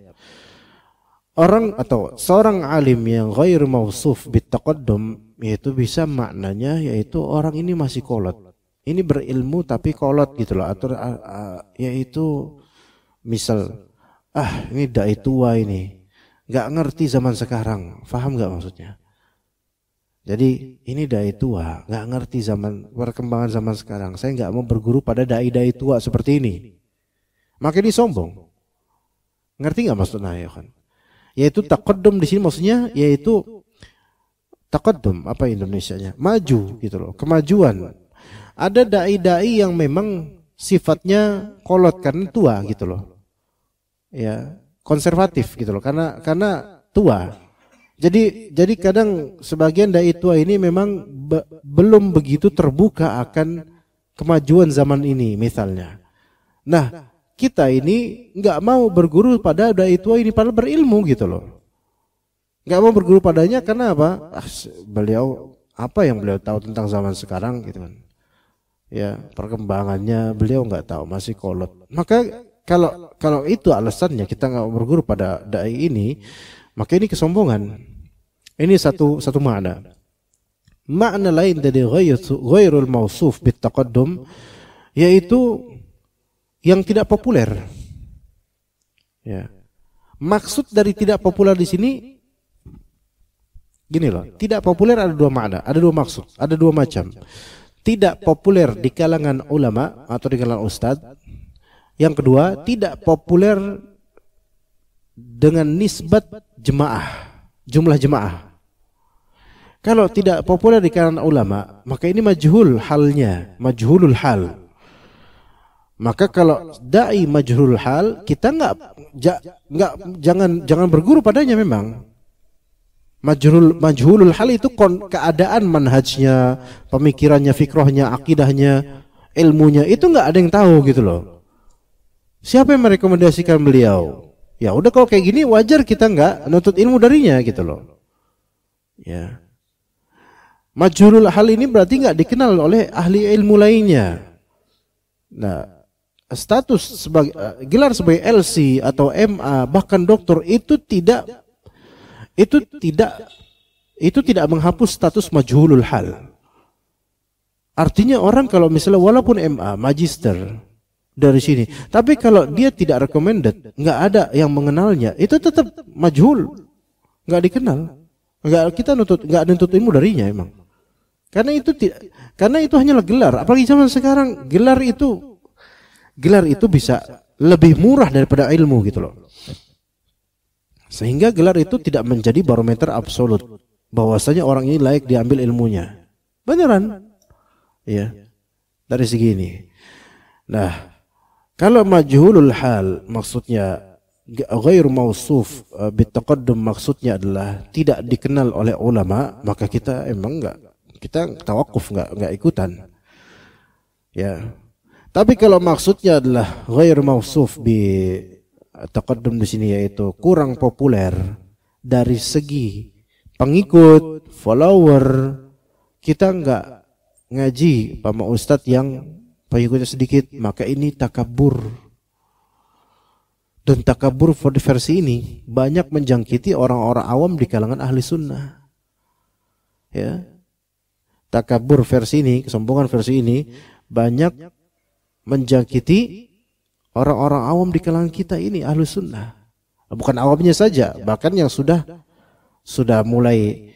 S3: Orang atau seorang alim yang ghairu mausuf bitaqaddum yaitu bisa maknanya yaitu orang ini masih kolot. Ini berilmu tapi kolot gitu loh, atau yaitu misal ini dai tua ini nggak ngerti zaman sekarang. Paham nggak maksudnya? Jadi ini dai tua, nggak ngerti perkembangan zaman sekarang. Saya nggak mau berguru pada dai tua seperti ini. Maka ini sombong. Ngerti nggak maksudnya ya kan? Yaitu taqaddum di sini maksudnya yaitu taqaddum, apa Indonesianya? Maju gitu loh, kemajuan. Ada dai yang memang sifatnya kolot karena tua gitu loh. Ya, konservatif gitu loh karena tua. Jadi kadang sebagian dai tua ini memang belum begitu terbuka akan kemajuan zaman ini misalnya. Nah, kita ini nggak mau berguru pada dai tua ini padahal berilmu gitu loh. Nggak mau berguru padanya karena apa? Beliau apa yang beliau tahu tentang zaman sekarang gitu kan. Ya, perkembangannya beliau nggak tahu, masih kolot. Maka kalau itu alasannya kita nggak mau berguru pada dai ini, maka ini kesombongan. Ini satu makna. Makna lain dari ghairul mausuf bit taqaddum yaitu yang tidak populer. Ya. Maksud dari tidak populer di sini gini loh, tidak populer ada dua makna, ada dua maksud, ada dua macam. Tidak populer di kalangan ulama atau di kalangan ustadz. Yang kedua, tidak populer dengan nisbat jumlah jemaah. Kalau tidak populer di kalangan ulama, maka ini majhul halnya, majhulul hal. Maka kalau dai majhulul hal, kita jangan berguru padanya memang. Majhulul hal itu keadaan manhajnya, pemikirannya, fikrohnya, akidahnya, ilmunya itu nggak ada yang tahu gitu loh. Siapa yang merekomendasikan beliau? Ya udah kalau kayak gini wajar kita nggak nuntut ilmu darinya gitu loh. Ya. Majhulul hal ini berarti nggak dikenal oleh ahli ilmu lainnya. Nah, status sebagai gelar sebagai LC atau MA bahkan doktor itu tidak menghapus status majhulul hal. Artinya orang kalau misalnya walaupun MA, magister dari sini, tapi kalau dia tidak recommended, nggak ada yang mengenalnya, itu tetap majhul, nggak dikenal, kita nggak nuntut ilmu darinya emang. Karena itu hanyalah gelar. Apalagi zaman sekarang gelar itu bisa lebih murah daripada ilmu gitu loh. Sehingga gelar itu tidak menjadi barometer absolut bahwasanya orang ini layak diambil ilmunya. Beneran? Ya. Dari segi ini. Nah, kalau majhulul hal maksudnya ghairu mausuf bitaqaddum maksudnya adalah tidak dikenal oleh ulama, maka kita emang kita tawakuf enggak ikutan. Ya. Tapi kalau maksudnya adalah ghairu mausuf bi taqaddum di sini yaitu kurang populer dari segi pengikut, follower, kita enggak ngaji sama ustadz yang pengikutnya sedikit, maka ini takabur. Dan takabur versi ini banyak menjangkiti orang-orang awam di kalangan ahli sunnah. Ya, takabur versi ini, kesombongan versi ini banyak menjangkiti orang-orang awam di kalangan kita ini ahli sunnah. Bukan awamnya saja, bahkan yang sudah mulai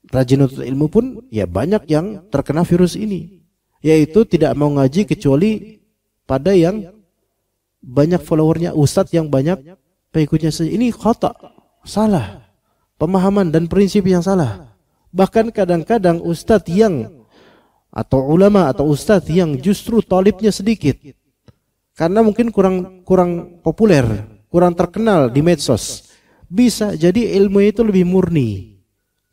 S3: rajin untuk ilmu pun ya banyak yang terkena virus ini. Yaitu tidak mau ngaji kecuali pada yang banyak followernya, ustadz yang banyak pengikutnya saja. Ini khata, salah, pemahaman dan prinsip yang salah. Bahkan kadang-kadang ustadz yang atau ulama atau ustadz yang justru talibnya sedikit, karena mungkin kurang populer, kurang terkenal di medsos, bisa jadi ilmu itu lebih murni,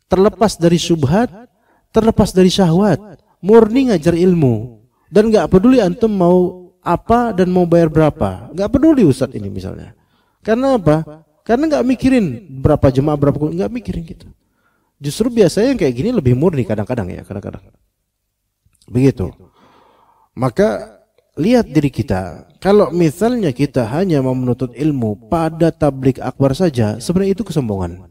S3: terlepas dari syubhat, terlepas dari syahwat. Murni ngajar ilmu dan nggak peduli antum mau apa dan mau bayar berapa, nggak peduli ustadz ini misalnya. Karena apa? Karena nggak mikirin berapa jemaah berapa, nggak mikirin gitu. Justru biasanya yang kayak gini lebih murni kadang-kadang. Begitu. Maka lihat diri kita. Kalau misalnya kita hanya mau menuntut ilmu pada tabligh akbar saja, sebenarnya itu kesombongan.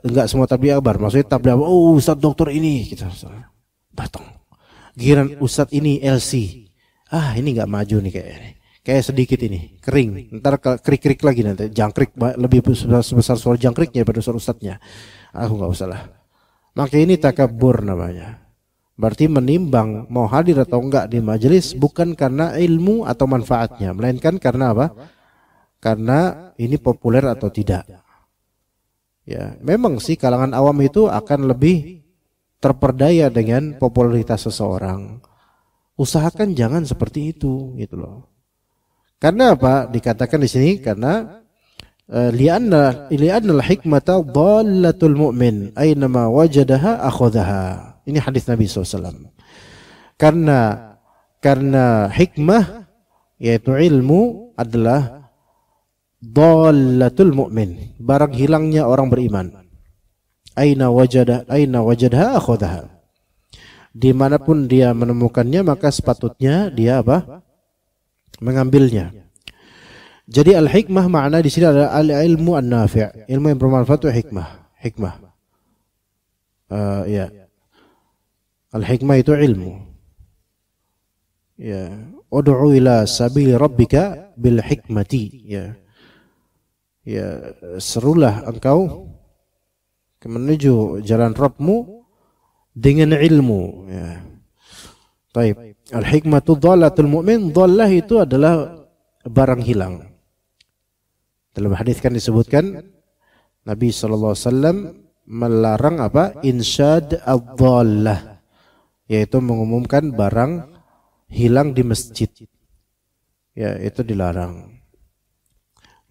S3: Enggak semua tabligh akbar, maksudnya tabligh akbar, oh ustadz dokter ini kita datang. Giliran ustadz ini LC. Ini enggak maju nih kayak sedikit ini, kering. Ntar krik-krik lagi nanti, jangkrik lebih sebesar suara jangkriknya daripada suara ustadznya. Aku nggak usah lah. Maka ini takabur namanya. Berarti menimbang mau hadir atau enggak di majelis bukan karena ilmu atau manfaatnya, melainkan karena apa? Karena ini populer atau tidak. Ya, memang sih kalangan awam itu akan lebih terperdaya dengan popularitas seseorang. Usahakan jangan seperti itu, gitu loh. Karena apa? Dikatakan di sini karena li'anna al-hikmata dhallatul mu'min aynama wajadaha akhadhaha. Ini hadis Nabi SAW. Karena hikmah yaitu ilmu adalah dhallatul mu'min, barang hilangnya orang beriman. Aina wajadaha akhadhaha. Dimanapun dia menemukannya maka sepatutnya dia apa? Mengambilnya. Jadi al-hikmah makna di sini adalah al-ilmu an-nafi', ilmu yang bermanfaat itu hikmah. Ya. Al-hikmah itu ilmu. Ya, ud'u ila sabili rabbika bil hikmati. Ya. Ya, serulah engkau menuju jalan Rabbmu dengan ilmu. Ya. Baik. Al-hikmatu dhallatul mu'min. Dhallah itu adalah barang hilang. Dalam hadis kan disebutkan Nabi SAW melarang apa? Insyad ad-dhallah, yaitu mengumumkan barang hilang di masjid. Ya, itu dilarang.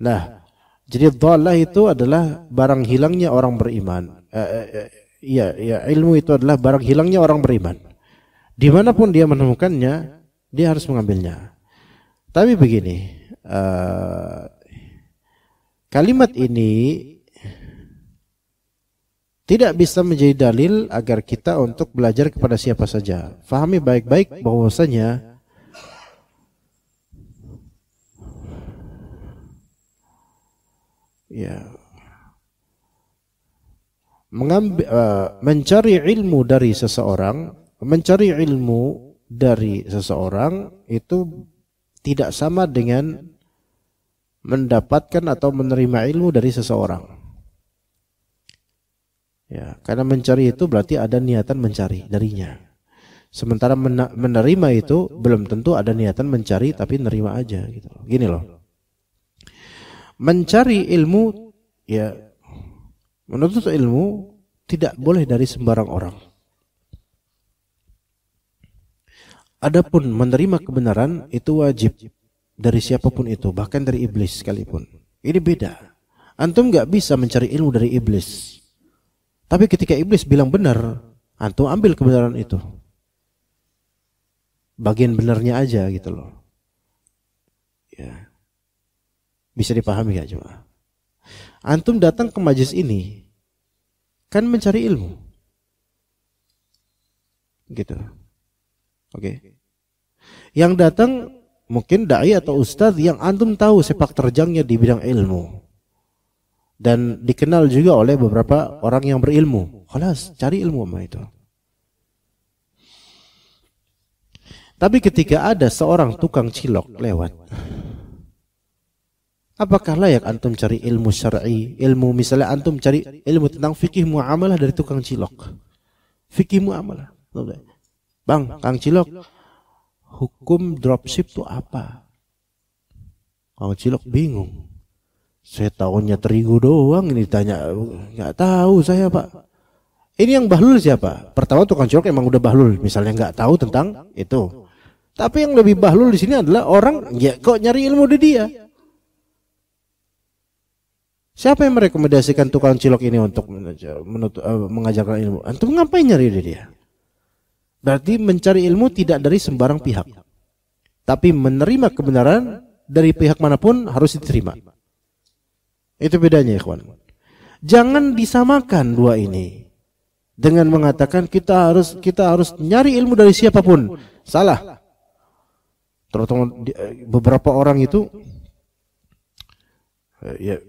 S3: Nah, jadi dhallah itu adalah barang hilangnya orang beriman. Ilmu itu adalah barang hilangnya orang beriman. Dimanapun dia menemukannya, dia harus mengambilnya. Tapi begini, kalimat ini tidak bisa menjadi dalil agar kita untuk belajar kepada siapa saja. Fahami baik-baik bahwasanya mencari ilmu dari seseorang itu tidak sama dengan mendapatkan atau menerima ilmu dari seseorang. Ya, karena mencari itu berarti ada niatan mencari darinya. Sementara menerima itu belum tentu ada niatan mencari, tapi nerima aja gitu. Gini loh. Mencari ilmu, ya, menuntut ilmu tidak boleh dari sembarang orang. Adapun menerima kebenaran itu wajib dari siapapun itu, bahkan dari iblis sekalipun. Ini beda. Antum nggak bisa mencari ilmu dari iblis. Tapi ketika iblis bilang benar, antum ambil kebenaran itu. Bagian benarnya aja gitu loh. Ya. Bisa dipahami gak cuma? Antum datang ke majelis ini kan mencari ilmu. Gitu. Oke. Yang datang mungkin dai atau ustadz yang antum tahu sepak terjangnya di bidang ilmu. Dan dikenal juga oleh beberapa orang yang berilmu. Khalas, cari ilmu sama itu. Tapi ketika ada seorang tukang cilok lewat, apakah layak antum cari ilmu syar'i? Ilmu misalnya antum cari ilmu tentang fikih muamalah dari tukang cilok. Fikih muamalah. Bang, Kang Cilok, hukum dropship itu apa? Kang Cilok bingung. Saya tahunya terigu doang, ini tanya, nggak tahu saya Pak. Ini yang bahlul siapa? Pertama tukang cilok emang udah bahlul, misalnya nggak tahu tentang itu. Tapi yang lebih bahlul di sini adalah orang, ya kok nyari ilmu di dia. Siapa yang merekomendasikan tukang cilok ini untuk mengajarkan ilmu? Antum ngapain nyari di dia? Berarti mencari ilmu tidak dari sembarang pihak, tapi menerima kebenaran dari pihak manapun harus diterima. Itu bedanya, ikhwan. Jangan disamakan dua ini dengan mengatakan kita harus nyari ilmu dari siapapun. Salah. Terutama beberapa orang itu, ya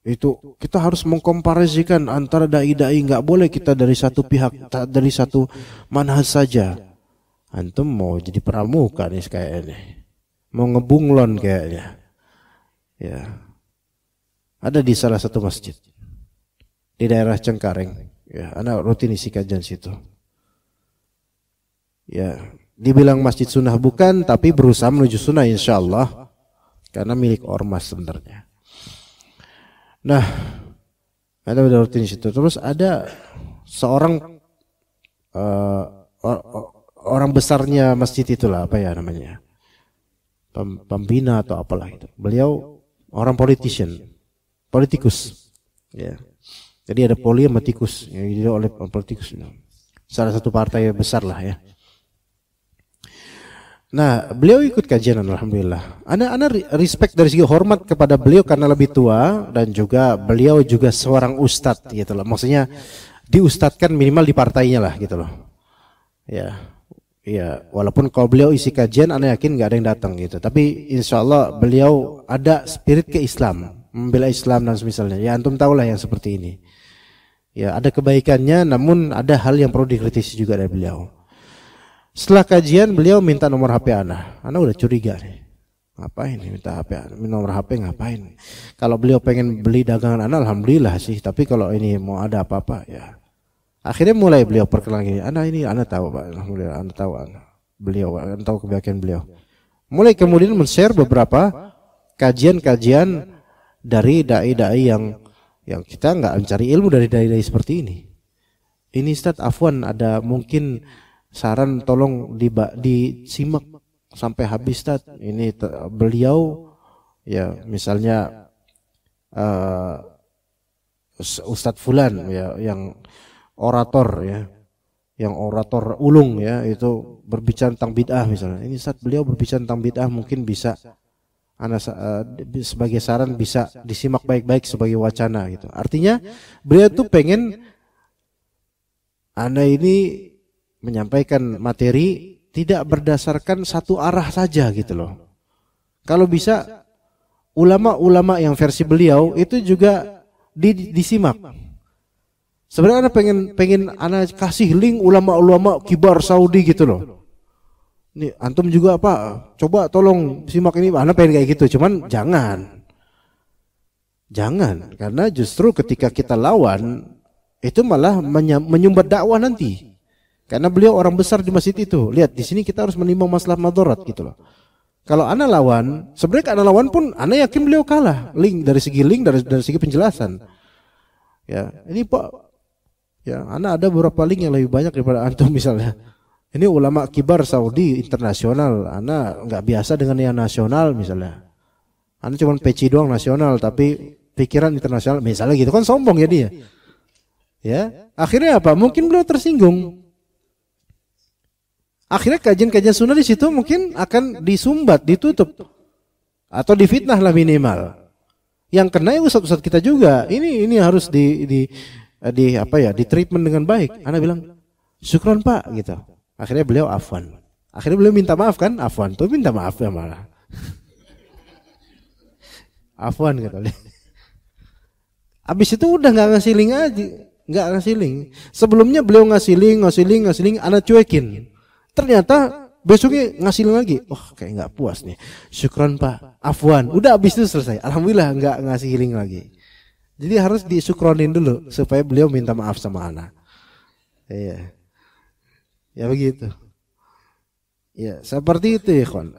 S3: itu kita harus mengkomparasikan antara dai-dai. Nggak boleh kita dari satu pihak, dari satu manhaj saja. Antum mau jadi pramuka nih kayak ini. mau ngebunglon kayaknya. Ya. Ada di salah satu masjid di daerah Cengkareng. Ya, anak rutin isi kajian situ. Ya, dibilang masjid sunnah bukan, tapi berusaha menuju sunnah insyaallah karena milik ormas sebenarnya. Nah, ada udah rutin di situ. Terus ada seorang orang besarnya masjid itulah, apa ya namanya, pembina atau apalah itu. Beliau orang politikus, ya. Jadi ada poli sama tikus, yang jadi oleh politikus, salah satu partai besar lah ya. Nah, beliau ikut kajian, alhamdulillah. Ana respect dari segi hormat kepada beliau karena lebih tua dan juga beliau juga seorang ustadz gitu loh. Maksudnya diustadkan minimal di partainya lah gitu loh. Ya, walaupun kalau beliau isi kajian, ana yakin nggak ada yang datang gitu. Tapi insya Allah beliau ada spirit ke Islam, membela Islam dan semisalnya. Ya antum tahulah yang seperti ini. Ya ada kebaikannya, namun ada hal yang perlu dikritisi juga dari beliau. Setelah kajian beliau minta nomor HP ana. Ana udah curiga nih. Ngapain nih minta HP ana? Nomor HP ngapain? Kalau beliau pengen beli dagangan ana, alhamdulillah sih. Tapi kalau ini mau ada apa-apa ya. Akhirnya mulai beliau perkenalan gini, ana tahu Pak, alhamdulillah ana tahu beliau, ana tahu kebiasaan beliau. Mulai kemudian men-share beberapa kajian-kajian dari dai-dai yang kita nggak mencari ilmu dari dai-dai seperti ini. Ini Ustaz afwan, ada mungkin saran tolong disimak sampai habis Ustaz. Ini beliau ya misalnya Ustadz Fulan ya yang orator ya, yang orator ulung ya, itu berbicara tentang bid'ah misalnya. Ini saat beliau berbicara tentang bid'ah mungkin bisa sebagai saran bisa disimak baik-baik sebagai wacana gitu. Artinya beliau tuh pengen ana ini menyampaikan materi tidak berdasarkan satu arah saja gitu loh. Kalau bisa ulama-ulama yang versi beliau itu juga disimak. Sebenarnya ana pengen ana kasih link ulama-ulama kibar Saudi gitu loh. Nih antum juga apa? Coba tolong simak ini. Ana pengen kayak gitu, cuman jangan karena justru ketika kita lawan itu malah menyumbat dakwah nanti. Karena beliau orang besar di masjid itu. Lihat di sini kita harus menimbang masalah madarat gitu loh. Kalau ana lawan, sebenarnya ana lawan pun ana yakin beliau kalah. Dari segi penjelasan. Ya, ini Pak. Ya, ana ada beberapa link yang lebih banyak daripada antum misalnya. Ini ulama kibar Saudi internasional, ana nggak biasa dengan yang nasional misalnya. Ana cuma peci doang nasional, tapi pikiran internasional misalnya gitu kan sombong ya dia. Ya, akhirnya apa? Mungkin beliau tersinggung. Akhirnya kajian-kajian sunnah di situ mungkin akan disumbat, ditutup, atau difitnah lah minimal. Yang kena ya ustadz-ustadz kita juga. Ini harus di treatment dengan baik. Ana bilang syukron Pak gitu. Akhirnya beliau afwan. Akhirnya beliau minta maaf kan? Afwan. Tuh minta maaf ya malah. Afwan gitu. Abis itu udah nggak ngasih link aja, nggak ngasih link. Sebelumnya beliau ngasih link, ana cuekin. Ternyata besoknya ngasih link lagi. Kayak nggak puas nih. Syukron Pak. Afwan. Udah abis itu selesai. Alhamdulillah nggak ngasih link lagi. Jadi harus disyukronin dulu supaya beliau minta maaf sama ana. Iya. Ya begitu. Ya, seperti itu ya, kawan.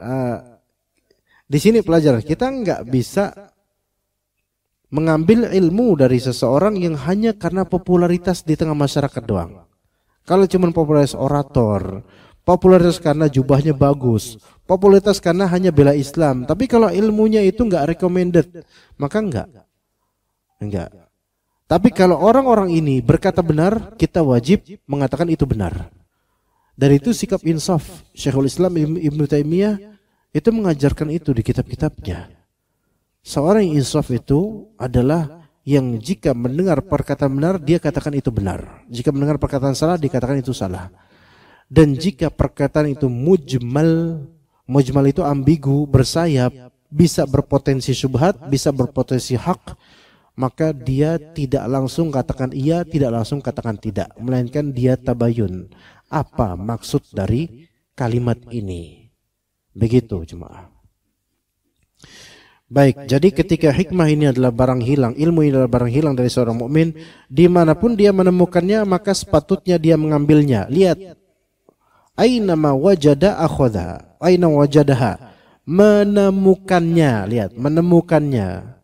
S3: Di sini pelajaran kita nggak bisa mengambil ilmu dari seseorang yang hanya karena popularitas di tengah masyarakat doang. Kalau cuma popularitas orator, popularitas karena jubahnya bagus, popularitas karena hanya bela Islam, tapi kalau ilmunya itu nggak recommended, maka enggak. Tapi kalau orang-orang ini berkata benar, kita wajib mengatakan itu benar. Dari itu sikap insaf Syekhul Islam Ibnu Taimiyah itu mengajarkan itu di kitab-kitabnya. Seorang yang insaf itu adalah yang jika mendengar perkataan benar dia katakan itu benar. Jika mendengar perkataan salah dikatakan itu salah. Dan jika perkataan itu mujmal itu ambigu, bersayap, bisa berpotensi syubhat, bisa berpotensi hak, maka dia tidak langsung katakan iya, tidak langsung katakan tidak, melainkan dia tabayun. Apa maksud dari kalimat ini? Begitu jemaah. Baik, jadi ketika hikmah ini adalah barang hilang, ilmu ini adalah barang hilang dari seorang mukmin, dimanapun dia menemukannya maka sepatutnya dia mengambilnya. Lihat, aina ma wajada akhadha, aina wajadaha, menemukannya. Lihat, menemukannya.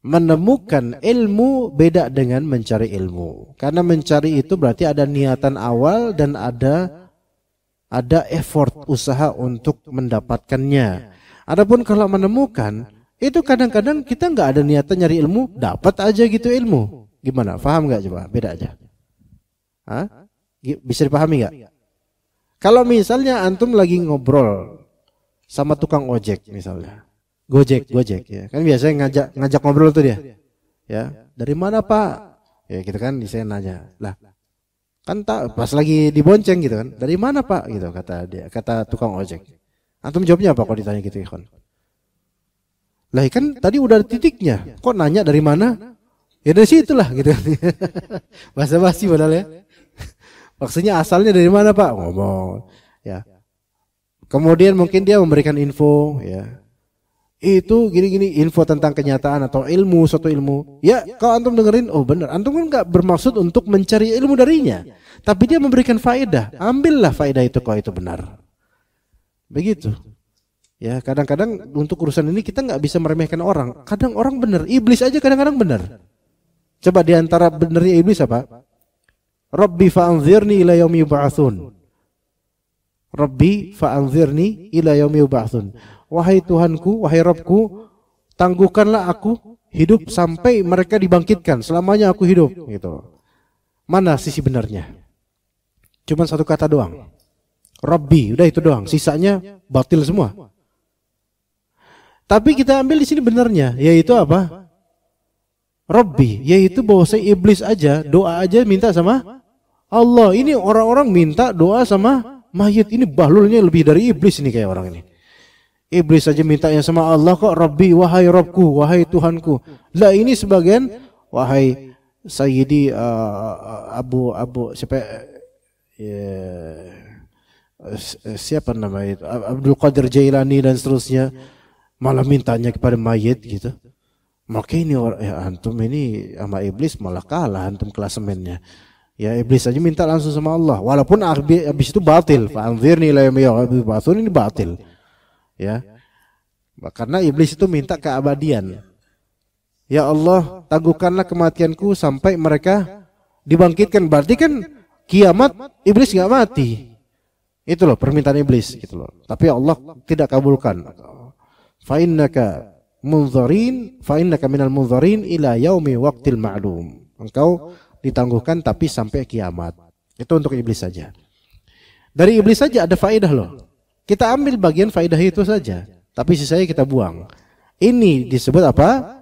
S3: Menemukan ilmu beda dengan mencari ilmu. Karena mencari itu berarti ada niatan awal dan ada effort, usaha untuk mendapatkannya. Adapun kalau menemukan, itu kadang-kadang kita nggak ada niatan nyari ilmu, dapat aja gitu ilmu. Gimana? Paham nggak coba? Beda aja. Hah? Bisa dipahami nggak? Kalau misalnya antum lagi ngobrol sama tukang ojek misalnya, Gojek ya, kan biasanya ngajak ngobrol tuh dia. Ya, dari mana Pak? Ya gitu kan, saya nanya. Lah, kan pas lagi dibonceng gitu kan, dari mana Pak? Gitu kata tukang ojek. Antum jawabnya apa kalau ditanya gitu, ikhwan? Lah kan tadi udah ada titiknya. Kok nanya dari mana? Ya dari situlah gitu. Basa-basi padahal ya. Maksudnya asalnya dari mana Pak? Ngomong. Ya. Kemudian mungkin dia memberikan info, ya. Itu gini-gini, info tentang kenyataan atau ilmu, suatu ilmu. Ya, kalau antum dengerin, oh benar. Antum kan enggak bermaksud untuk mencari ilmu darinya. Tapi dia memberikan faedah. Ambillah faedah itu kalau itu benar. Begitu. Ya, kadang-kadang untuk urusan ini kita nggak bisa meremehkan orang. Kadang orang benar, iblis aja kadang-kadang benar. Coba diantara benernya iblis apa? Rabbi fa'anzirni ila yaumi yub'atsun. Rabbi fa'anzirni ila yaumi yub'atsun. Wahai Tuhanku, wahai Rabbku, tangguhkanlah aku hidup sampai mereka dibangkitkan. Selamanya aku hidup. Gitu. Mana sisi benarnya? Cuma satu kata doang. Rabbi, udah itu doang. Sisanya batil semua. Tapi kita ambil di sini benarnya, yaitu apa? Rabbi, yaitu bahwa iblis aja, doa aja minta sama Allah. Ini orang-orang minta doa sama mayit. Ini bahlulnya lebih dari iblis ini kayak orang ini. Iblis aja mintanya sama Allah kok, Rabbi, wahai Rabbku, wahai Tuhanku. Lah ini sebagian, wahai Sayyidi Abu siapa? Siapa namanya itu? Abdul Qadir Jailani dan seterusnya, malah mintanya kepada mayit gitu. Maka ini ya antum ini sama iblis malah kalah antum klasemennya. Ya iblis aja minta langsung sama Allah, walaupun habis itu batil. Fa'anzirni ila yaumi yub'atsun, ini batil. Ya. Karena iblis itu minta keabadian. Ya Allah, tangguhkanlah kematianku sampai mereka dibangkitkan. Berarti kan kiamat iblis enggak mati. Itu loh permintaan iblis gitu loh. Tapi Allah tidak kabulkan. Fa innaka minal munzarin ila yaumi waqtil ma'lum. Engkau ditangguhkan tapi sampai kiamat. Itu untuk iblis saja. Dari iblis saja ada faedah loh. Kita ambil bagian faedah itu saja, tapi sisanya kita buang. Ini disebut apa?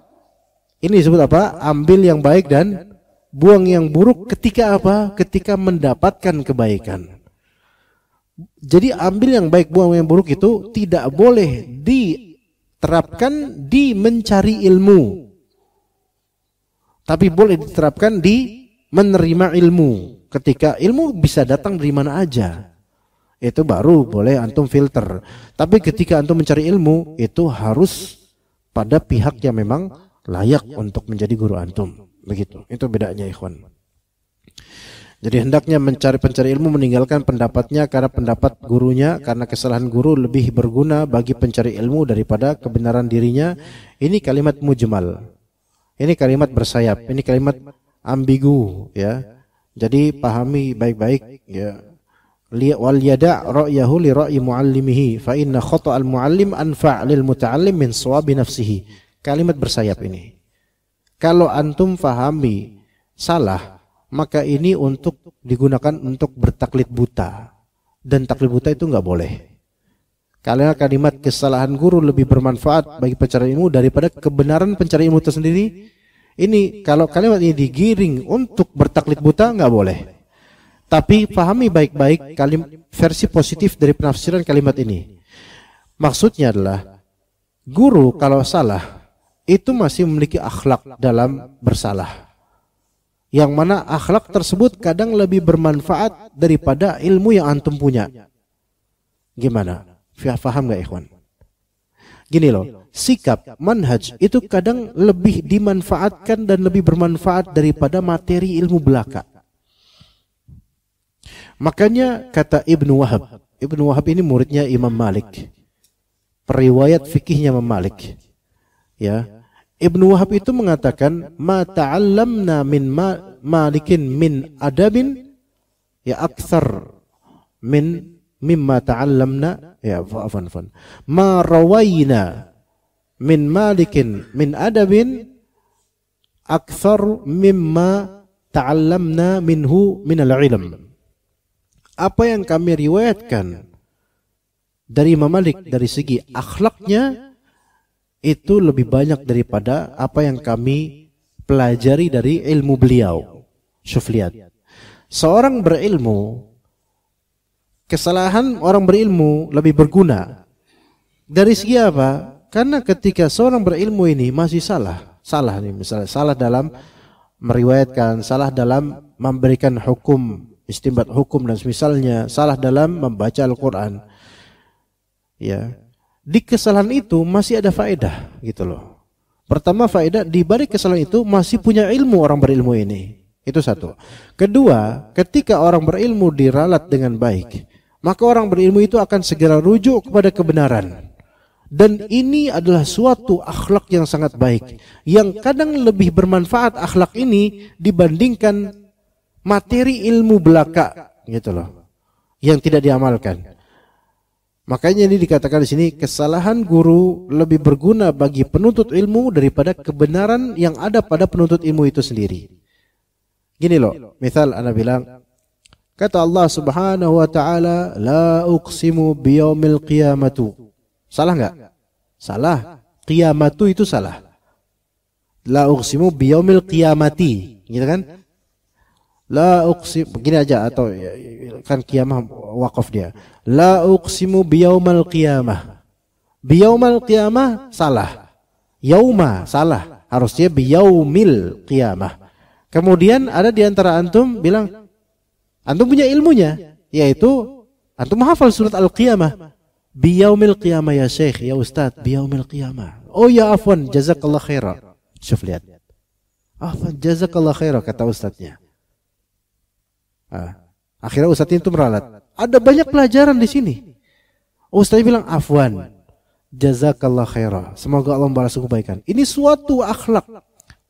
S3: Ini disebut apa? Ambil yang baik dan buang yang buruk ketika apa? Ketika mendapatkan kebaikan. Jadi ambil yang baik, buang yang buruk itu tidak boleh diterapkan di mencari ilmu. Tapi boleh diterapkan di menerima ilmu. Ketika ilmu bisa datang dari mana aja. Itu baru boleh antum filter. Tapi ketika antum mencari ilmu, itu harus pada pihak yang memang layak untuk menjadi guru antum. Begitu. Itu bedanya, ikhwan. Jadi hendaknya pencari ilmu meninggalkan pendapatnya karena pendapat gurunya, karena kesalahan guru lebih berguna bagi pencari ilmu daripada kebenaran dirinya. Ini kalimat mujmal. Ini kalimat bersayap. Ini kalimat ambigu, ya. Jadi pahami baik-baik, ya. Wal yada' ra'yahu li ra'yi muallimihi fa inna khata'al muallim anfa' lil muta'allim min shawabi nafsihi. Kalimat bersayap ini. Kalau antum fahami salah, maka ini untuk digunakan untuk bertaklid buta. Dan taklid buta itu enggak boleh. Karena kalimat kesalahan guru lebih bermanfaat bagi pencari ilmu daripada kebenaran pencari ilmu itu sendiri. Ini kalau kalimat ini digiring untuk bertaklid buta enggak boleh. Tapi pahami baik-baik versi positif dari penafsiran kalimat ini. Maksudnya adalah guru kalau salah itu masih memiliki akhlak dalam bersalah. Yang mana akhlak tersebut kadang lebih bermanfaat daripada ilmu yang antum punya. Gimana? Faham gak, ikhwan? Gini loh, sikap, manhaj itu kadang lebih dimanfaatkan dan lebih bermanfaat daripada materi ilmu belaka. Makanya kata Ibnu Wahab ini muridnya Imam Malik, periwayat fikihnya Imam Malik. Ya, Ibnu Wahab itu mengatakan, ma ta'allamna min malikin min adabin ya akthar min mimma ta'allamna ya afan ma rawayna min malikin min adabin akthar mimma ta'allamna minhu min al-ilm. Apa yang kami riwayatkan dari Imam Malik dari segi akhlaknya itu lebih banyak daripada apa yang kami pelajari dari ilmu beliau. Syuf lihat. Seorang berilmu, kesalahan orang berilmu lebih berguna. Dari segi apa? Karena ketika seorang berilmu ini masih salah nih, misalnya salah dalam meriwayatkan, salah dalam memberikan hukum, istinbat hukum dan semisalnya, salah dalam membaca Al-Quran. Ya. Di kesalahan itu masih ada faedah gitu loh. Pertama, faedah di balik kesalahan itu masih punya ilmu orang berilmu ini. Itu satu. Kedua, ketika orang berilmu diralat dengan baik, maka orang berilmu itu akan segera rujuk kepada kebenaran. Dan ini adalah suatu akhlak yang sangat baik, yang kadang lebih bermanfaat akhlak ini dibandingkan materi ilmu belaka gitu loh, yang tidak diamalkan. Makanya ini dikatakan di sini, kesalahan guru lebih berguna bagi penuntut ilmu daripada kebenaran yang ada pada penuntut ilmu itu sendiri. Gini loh, misal ana bilang, kata Allah Subhanahu wa taala, la uqsimu biyaumil qiyamatu. Salah enggak? Salah. Qiyamatu itu salah. La uqsimu biyaumil qiyamati, gitu kan? La uqsim, begini aja, atau kan kiamah wakaf dia. La uqsimu biyaumal qiyamah. Biyaumal qiyamah salah. Yauma salah. Harusnya biyaumil qiyamah. Kemudian ada di antara antum bilang, antum punya ilmunya, yaitu antum hafal surat Al-Qiyamah. Biyaumil qiyamah ya Syekh, ya Ustaz, biyaumil qiyamah. Oh ya afwan, jazakallah khairah. Syuf lihat. Afwan, jazakallah khairah, kata Ustaznya. Akhirnya Ustaz itu meralat. Ada banyak pelajaran di sini. Ustaz bilang afwan, jazakallah khairah. Semoga Allah membalas kebaikan. Ini suatu akhlak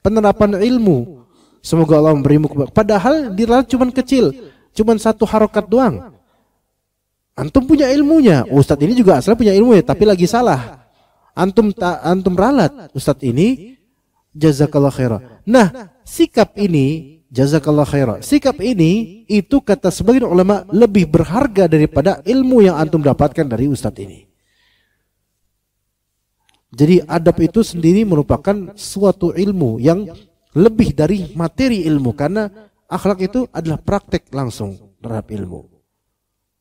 S3: penerapan ilmu. Semoga Allah memberimu kebaikan. Padahal diralat cuma kecil, cuma satu harokat doang. Antum punya ilmunya. Ustaz ini juga asal punya ilmunya, tapi lagi salah. Antum ralat. Ustaz ini jazakallah khairah. Nah, sikap ini jazakallah khairah. Sikap ini itu kata sebagian ulama lebih berharga daripada ilmu yang antum dapatkan dari ustadz ini. Jadi adab itu sendiri merupakan suatu ilmu yang lebih dari materi ilmu, karena akhlak itu adalah praktek langsung terhadap ilmu.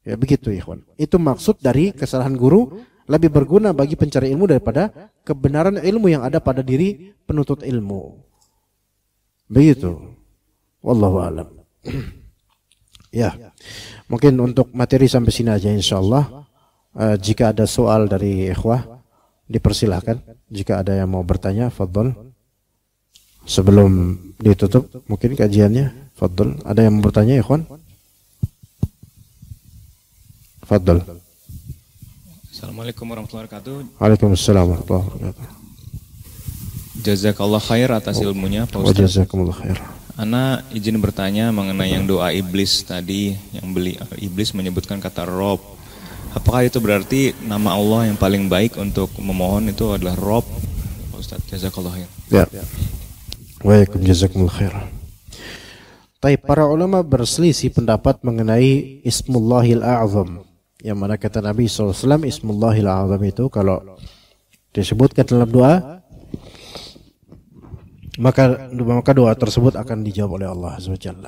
S3: Ya begitu ikhwan. Itu maksud dari kesalahan guru lebih berguna bagi pencari ilmu daripada kebenaran ilmu yang ada pada diri penuntut ilmu. Begitu. Wallahu a'lam. Ya, mungkin untuk materi sampai sini aja insyaallah. Jika ada soal dari ikhwah, dipersilahkan. Jika ada yang mau bertanya, fadhol. Sebelum ditutup mungkin kajiannya, fadhol. Ada yang mau bertanya, ikhwan? Fadhol.
S4: Assalamualaikum warahmatullahi wabarakatuh.
S3: Waalaikumsalam warahmatullahi wabarakatuh.
S4: Jazakallah khair atas ilmunya, Pak Ustaz.
S3: Jazakumullah khair.
S4: Ana izin bertanya mengenai yang doa iblis tadi, yang iblis menyebutkan kata Rob. Apakah itu berarti nama Allah yang paling baik untuk memohon itu adalah Rob? Pak Ustaz, jazakallah khair.
S3: Ya. Waalaikum jazakumullah khair. Tapi para ulama berselisih pendapat mengenai Ismullahil A'zam. Yang mana kata Nabi SAW, Ismullahil A'zam itu kalau disebutkan dalam doa, maka doa tersebut akan dijawab oleh Allah SWT.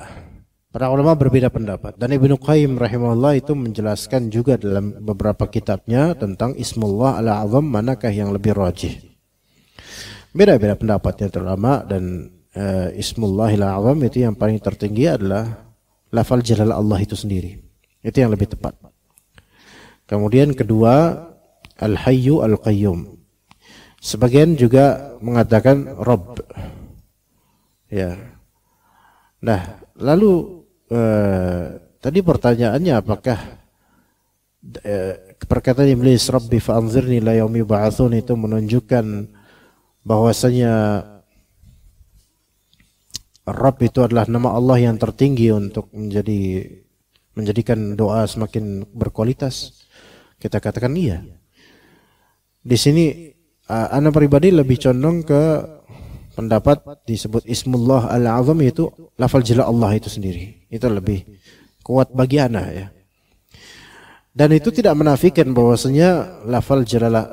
S3: Para ulama berbeda pendapat, dan Ibnu Qayyim rahimahullah itu menjelaskan juga dalam beberapa kitabnya tentang Ismullah al-A'zam, manakah yang lebih rajih. Beda-beda pendapatnya ulama, dan Ismullahil A'zam itu yang paling tertinggi adalah lafal jalal Allah itu sendiri. Itu yang lebih tepat. Kemudian kedua, Al-Hayyu Al-Qayyum. Sebagian juga mengatakan Rabb. Ya. Nah, lalu tadi pertanyaannya apakah perkataan Iblis Rabbi fa'anzirni ila yaumi ba'atsun itu menunjukkan bahwasanya Rabb itu adalah nama Allah yang tertinggi untuk menjadikan doa semakin berkualitas? Kita katakan iya. Di sini ana pribadi lebih condong ke pendapat disebut Ismullah Al-Azam, itu lafal jalla Allah itu sendiri. Itu lebih kuat bagi ana ya. Dan itu tidak menafikan bahwasanya lafal jalalah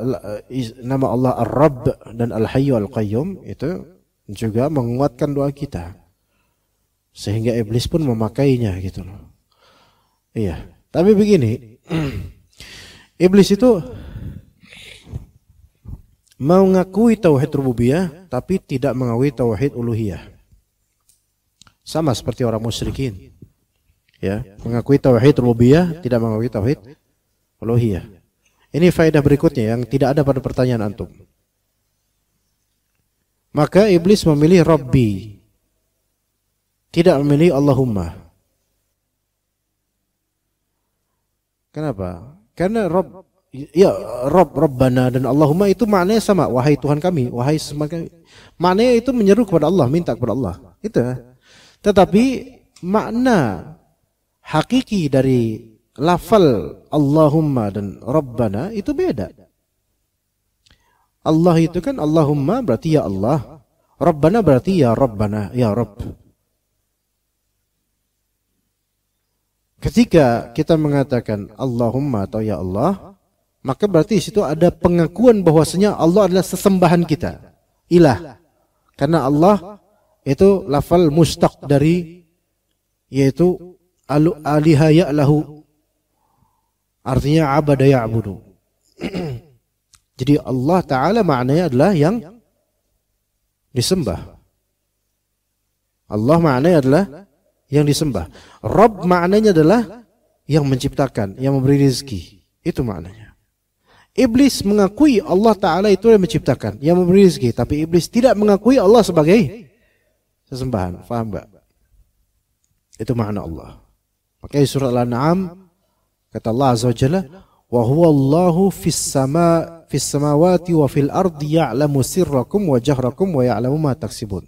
S3: nama Allah Ar-Rabb dan Al-Hayyu Al-Qayyum itu juga menguatkan doa kita. Sehingga iblis pun memakainya gitu loh. Iya, tapi begini. Iblis itu mengakui tauhid rububiyah tapi tidak mengakui tauhid uluhiyah. Sama seperti orang musyrikin. Ya, mengakui tauhid rububiyah, tidak mengakui tauhid uluhiyah. Ini faedah berikutnya yang tidak ada pada pertanyaan antum. Maka iblis memilih Rabbi, tidak memilih Allahumma. Kenapa? Karena Rabbana dan Allahumma itu maknanya sama, wahai Tuhan kami, wahai semacam. Maknanya itu menyeru kepada Allah, minta kepada Allah. Itu. Tetapi makna hakiki dari lafal Allahumma dan Rabbana itu beda. Allah itu kan Allahumma berarti ya Allah, Rabbana berarti ya Rabbana, ya Rabb. Ketika kita mengatakan Allahumma atau ya Allah, maka berarti di situ ada pengakuan bahwasanya Allah adalah sesembahan kita, ilah. Karena Allah itu lafal mustaq dari, yaitu aliha ya'lahu, artinya abada ya'budu. Jadi Allah Ta'ala maknanya adalah yang disembah. Allah maknanya adalah yang disembah. Rabb maknanya adalah yang menciptakan, yang memberi rezeki. Itu maknanya. Iblis mengakui Allah Ta'ala itu yang menciptakan, yang memberi rezeki. Tapi iblis tidak mengakui Allah sebagai sesembahan. Faham tak? Itu makna Allah. Makanya surah Al-An'am kata Allah Azza wa Jalla, wa huwa Allahu fis samawati wa fil ardi ya'lamu sirrakum wa jahrakum wa ya'lamu ma taksibun.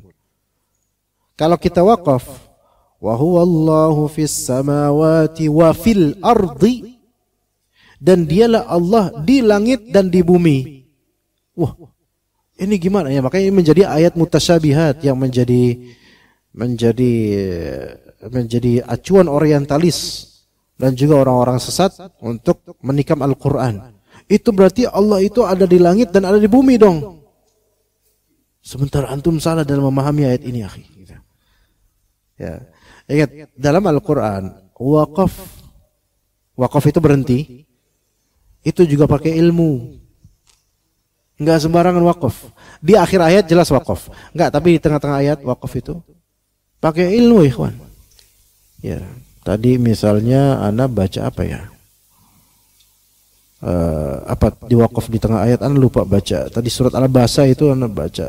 S3: Kalau kita waqaf, wa huwa Allahu fis samawati wa fil ardi, dan dialah Allah di langit dan di bumi. Wah, ini gimana ya? Makanya ini menjadi ayat mutasyabihat yang menjadi acuan orientalis dan juga orang-orang sesat untuk menikam Al-Quran. Itu berarti Allah itu ada di langit dan ada di bumi dong. Sementara antum salah dalam memahami ayat ini, akhi. Ya. Ingat, dalam Al-Quran wakaf itu berhenti. Itu juga pakai ilmu. Enggak sembarangan wakaf. Di akhir ayat jelas wakaf. Enggak, tapi di tengah-tengah ayat wakaf itu pakai ilmu, ikhwan. Ya, tadi misalnya ana baca apa ya? Apa di wakaf di tengah ayat ana lupa baca. Tadi surat Al-Baqarah itu ana baca.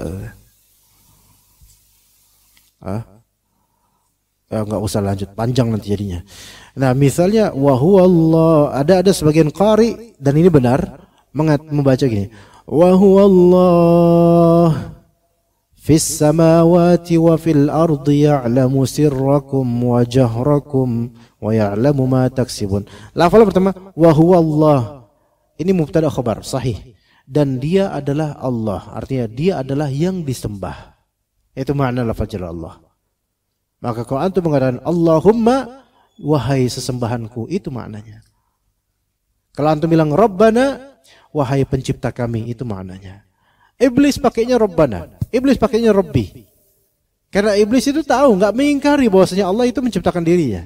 S3: Enggak usah lanjut, panjang nanti jadinya. Nah, misalnya wa huwa Allah, ada sebagian qari dan ini benar membaca gini. Wa huwa Allah fis samawati wa fil ardi ya'lamu sirrakum wa jahrakum wa ya'lamu ma taksibun. Lafal pertama wa huwa Allah. Ini mubtada khabar sahih. Dan dia adalah Allah, artinya dia adalah yang disembah. Itu makna lafal jalal Allah. Maka kalau antum mengatakan Allahumma, wahai sesembahanku, itu maknanya. Kalau antum bilang Rabbana, wahai pencipta kami, itu maknanya. Iblis pakainya Rabbana, iblis pakainya Rabbi. Karena iblis itu tahu, nggak mengingkari bahwasanya Allah itu menciptakan dirinya.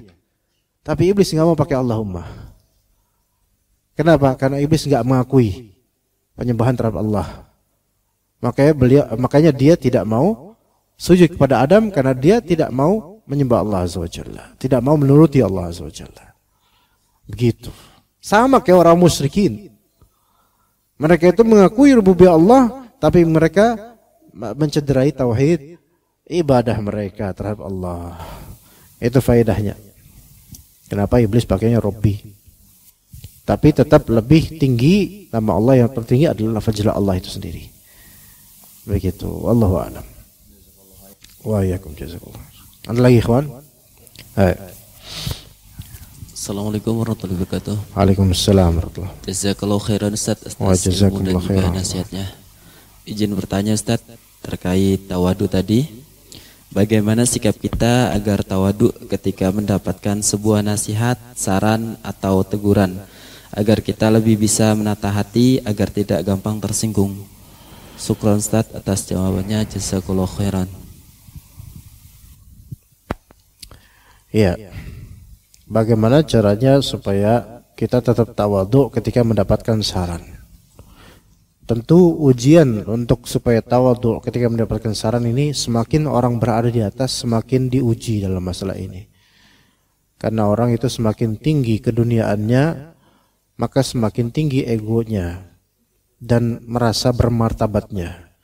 S3: Tapi iblis nggak mau pakai Allahumma. Kenapa? Karena iblis nggak mengakui penyembahan terhadap Allah. Makanya dia tidak mau sujud kepada Adam karena dia tidak mau menyembah Allah Azza wa Jalla, tidak mau menuruti Allah Azza wa Jalla. Begitu. Sama kayak orang musyrikin. Mereka itu mengakui rububiyah Allah tapi mereka mencederai tauhid ibadah mereka terhadap Allah. Itu faedahnya. Kenapa iblis pakainya Robbi? Tapi tetap lebih tinggi nama Allah, yang tertinggi adalah lafaznya Allah itu sendiri. Begitu. Wallahu a'lam. Wa iyyakum jazakallah. Ada lagi ikhwan? Hai.
S5: Assalamualaikum warahmatullahi wabarakatuh.
S3: Waalaikumsalam warahmatullahi.
S5: Jazakallahu khairan Ustaz atas
S3: Wa
S5: ilmu dan
S3: jazakumullah
S5: juga
S3: khairan.
S5: nasihatnya. Izin bertanya Ustaz terkait tawadu tadi. Bagaimana sikap kita agar tawadu ketika mendapatkan sebuah nasihat, saran atau teguran, agar kita lebih bisa menata hati agar tidak gampang tersinggung. Syukran Ustaz atas jawabannya. Jazakallahu khairan.
S3: Iya. Bagaimana caranya supaya kita tetap tawadhu ketika mendapatkan saran? Tentu ujian untuk supaya tawadhu ketika mendapatkan saran ini, semakin orang berada di atas semakin diuji dalam masalah ini. Karena orang itu semakin tinggi keduniaannya, maka semakin tinggi egonya dan merasa bermartabatnya.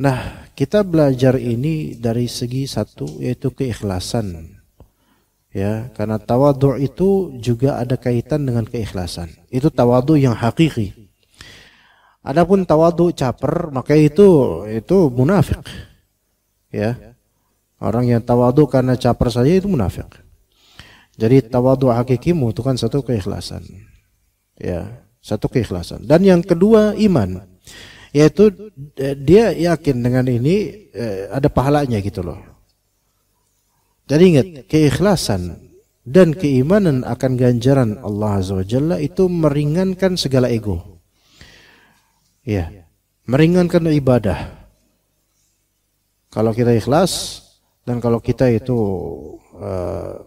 S3: Nah, kita belajar ini dari segi satu, yaitu keikhlasan. Ya, karena tawadhu itu juga ada kaitan dengan keikhlasan. Itu tawadhu yang hakiki. Adapun tawadhu caper, maka itu munafik. Ya. Orang yang tawadhu karena caper saja itu munafik. Jadi tawadhu hakiki membutuhkan satu keikhlasan. Ya, satu keikhlasan. Dan yang kedua iman. Yaitu dia yakin dengan ini ada pahalanya gitu loh. Jadi ingat, keikhlasan dan keimanan akan ganjaran Allah Azza wa Jalla itu meringankan segala ego. Ya, meringankan ibadah. Kalau kita ikhlas dan kalau kita itu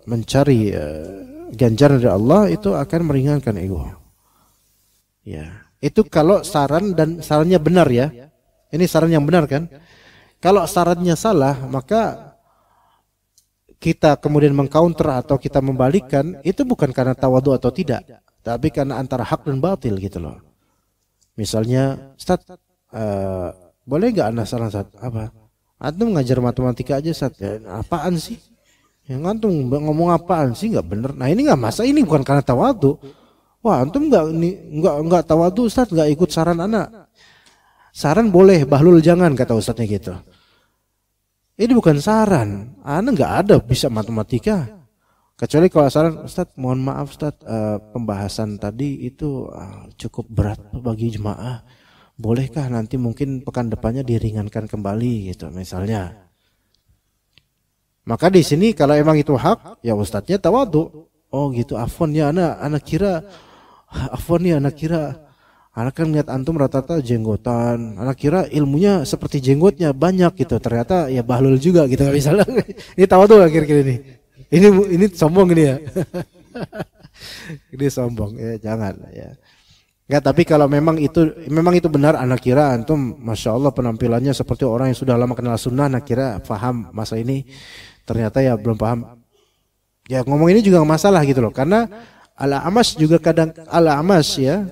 S3: mencari ganjaran dari Allah, itu akan meringankan ego. Ya, itu kalau sarannya benar ya. Ini saran yang benar kan? Kalau sarannya salah, maka kita kemudian mengcounter atau kita membalikkan, itu bukan karena tawadhu atau tidak, tapi karena antara hak dan batil gitu loh. Misalnya, Ustaz, boleh nggak anda saran Ustaz? Apa? Antum ngajar matematika aja Ustaz. Ya, apaan sih? Yang antum ngomong apaan sih? Nggak bener. Nah ini nggak masa, ini bukan karena tawadhu. Wah antum nggak tawadhu Ustaz, nggak ikut saran anak. Saran boleh, bahlul jangan kata Ustaznya gitu. Ini bukan saran. Anda nggak ada bisa matematika. Kecuali kalau saran, Ustaz mohon maaf Ustaz, pembahasan tadi itu cukup berat bagi jemaah. Bolehkah nanti mungkin pekan depannya diringankan kembali gitu misalnya. Maka di sini kalau emang itu hak, ya Ustaznya tawadhu. Oh gitu, afwan ya anak kira anak kan lihat antum rata-rata jenggotan. Anak kira ilmunya seperti jenggotnya banyak gitu. Ternyata ya bahlul juga gitu misalnya. Ini tawadhu kira-kira ini. Ini sombong ini ya. Ini sombong ya, jangan ya. Enggak, tapi kalau memang itu benar, anak kira antum Masya Allah penampilannya seperti orang yang sudah lama kenal sunnah, anak kira paham masa ini, ternyata ya belum paham. Ya ngomong ini juga masalah gitu loh. Karena Al-A'mash juga kadang Al-A'mash ya,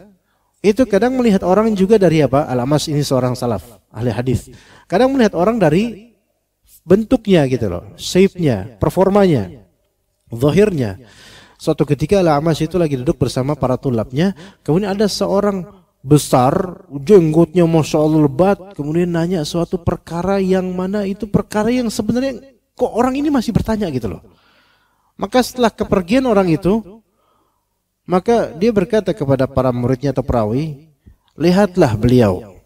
S3: itu kadang melihat orang juga dari apa? Al-A'mash ini seorang salaf, ahli hadis. Kadang melihat orang dari bentuknya gitu loh, shape-nya, performanya, zahirnya. Suatu ketika Al-A'mash itu lagi duduk bersama para tulabnya, kemudian ada seorang besar, jenggotnya Masya Allah lebat, kemudian nanya suatu perkara yang mana itu perkara yang sebenarnya kok orang ini masih bertanya gitu loh. Maka setelah kepergian orang itu, maka dia berkata kepada para muridnya atau perawi, lihatlah beliau,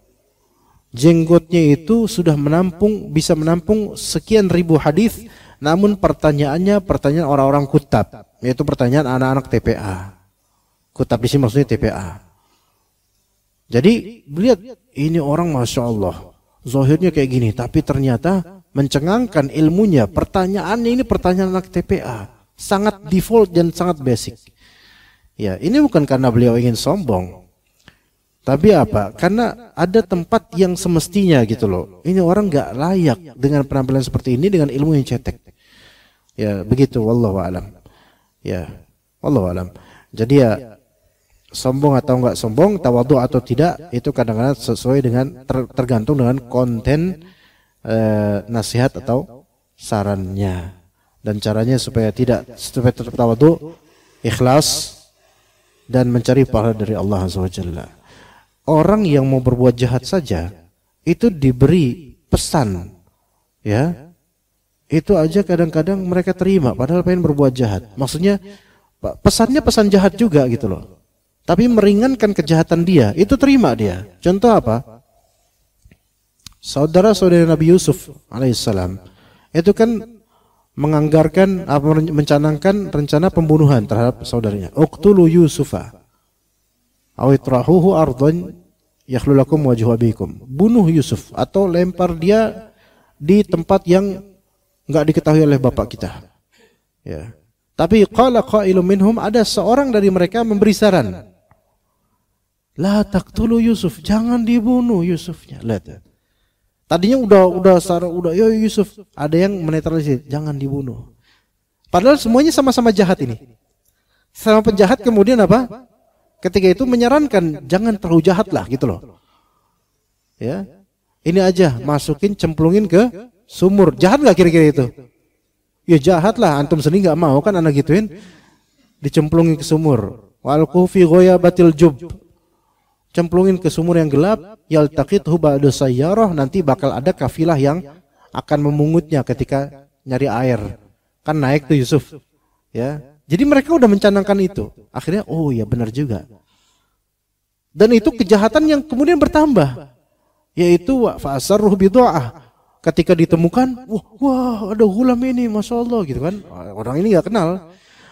S3: jenggotnya itu sudah bisa menampung sekian ribu hadis, namun pertanyaannya pertanyaan orang-orang kutab, yaitu pertanyaan anak-anak TPA. Kutab di sini maksudnya TPA. Jadi lihat ini orang Masya Allah, zahirnya kayak gini, tapi ternyata mencengangkan ilmunya. Pertanyaannya ini pertanyaan anak TPA, sangat default dan sangat basic. Ya, ini bukan karena beliau ingin sombong. Tapi apa? Karena ada tempat yang semestinya gitu loh. Ini orang nggak layak dengan penampilan seperti ini dengan ilmu yang cetek. Ya, begitu wallahu alam. Ya, wallahu alam. Jadi ya sombong atau enggak sombong, tawadhu atau tidak, itu kadang-kadang sesuai dengan tergantung dengan konten nasihat atau sarannya. Dan caranya supaya tetap tawadhu, ikhlas dan mencari pahala dari Allah Azza wa Jalla. Orang yang mau berbuat jahat saja itu diberi pesan, ya. Itu aja kadang-kadang mereka terima padahal pengen berbuat jahat. Maksudnya pesannya pesan jahat juga gitu loh. Tapi meringankan kejahatan dia, itu terima dia. Contoh apa? Saudara-saudara Nabi Yusuf alaihissalam itu kan menganggarkan, mencanangkan rencana pembunuhan terhadap saudaranya. Uqtulu Yusufa aw itrahuhu ardhan yakhlu lakum wajhu abikum. Bunuh Yusuf atau lempar dia di tempat yang enggak diketahui oleh bapak kita. Ya. Tapi qala qailun minhum, ada seorang dari mereka memberi saran. La taqtulu Yusuf, jangan dibunuh Yusufnya. Lihat. Tadinya udah ya Yusuf, ada yang menetralisir, jangan dibunuh. Padahal semuanya sama-sama jahat ini. Sama penjahat kemudian apa? Ketika itu menyarankan jangan terlalu jahat lah gitu loh. Ya. Ini aja masukin, cemplungin ke sumur. Jahat enggak kira-kira itu? Ya jahat lah, antum sendiri enggak mau kan anak gituin. Dicemplungin ke sumur. Walqu fi ghayabatil jub. Cemplungin ke sumur yang gelap, yaltaqithu ba'du sayyarah, nanti bakal ada kafilah yang akan memungutnya ketika nyari air. Kan naik tuh Yusuf. Ya. Jadi mereka udah mencanangkan itu. Akhirnya oh ya benar juga. Dan itu kejahatan yang kemudian bertambah. Yaitu fa'asarruh bid'ah. Ketika ditemukan, wah ada gulam ini, Masya Allah gitu kan. Orang ini gak kenal.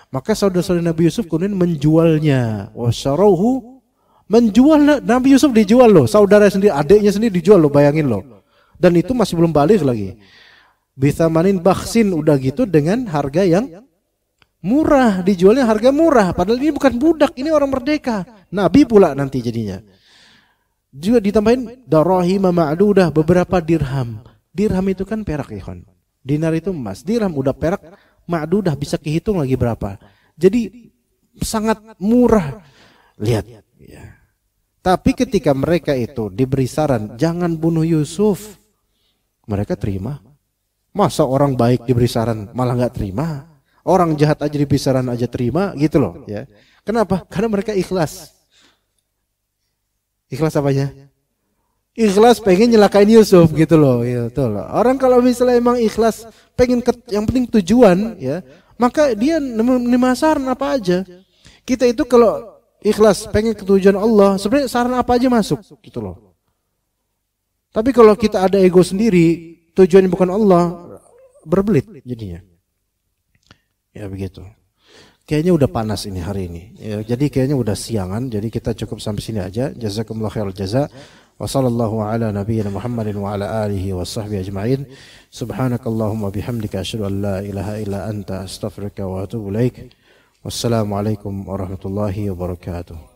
S3: Maka saudara-saudara Nabi Yusuf kemudian menjualnya. Wasyarauhu, menjual Nabi Yusuf dijual loh, saudara sendiri, adiknya sendiri dijual loh, bayangin loh. Dan itu masih belum balik lagi. Bitsamanin bakhsin, udah gitu dengan harga yang murah, dijualnya harga murah. Padahal ini bukan budak, ini orang merdeka. Nabi pula nanti jadinya. Juga ditambahin darahim ma'dudah, beberapa dirham. Dirham itu kan perak ya kan. Dinar itu emas, dirham udah perak, ma'dudah bisa kehitung lagi berapa. Jadi sangat murah. Lihat ya. Tapi ketika mereka itu diberi saran jangan bunuh Yusuf, mereka terima. Masa orang baik diberi saran malah nggak terima? Orang jahat aja diberi saran aja terima gitu loh ya. Kenapa? Karena mereka ikhlas. Ikhlas apanya? Ikhlas pengen nyelakain Yusuf gitu loh, gitu loh. Orang kalau misalnya emang ikhlas pengen yang penting tujuan ya, maka dia menerima saran apa aja. Kita itu kalau ikhlas pengen ke tujuan Allah, sebenarnya saran apa aja masuk gitu loh. Tapi kalau kita ada ego sendiri, tujuannya bukan Allah, berbelit jadinya. Ya begitu. Kayaknya udah panas ini hari ini. Ya, jadi kayaknya udah siangan, jadi kita cukup sampai sini aja. Jazakumullah khairal jaza. Wa sallallahu ala nabiyyina Muhammadin wa ala alihi wa sahbihi ajma'in. Subhanakallahumma bihamdika asyhadu an la ilaha illa anta astaghfiruka wa atubu ilaik. Wassalamualaikum warahmatullahi wabarakatuh.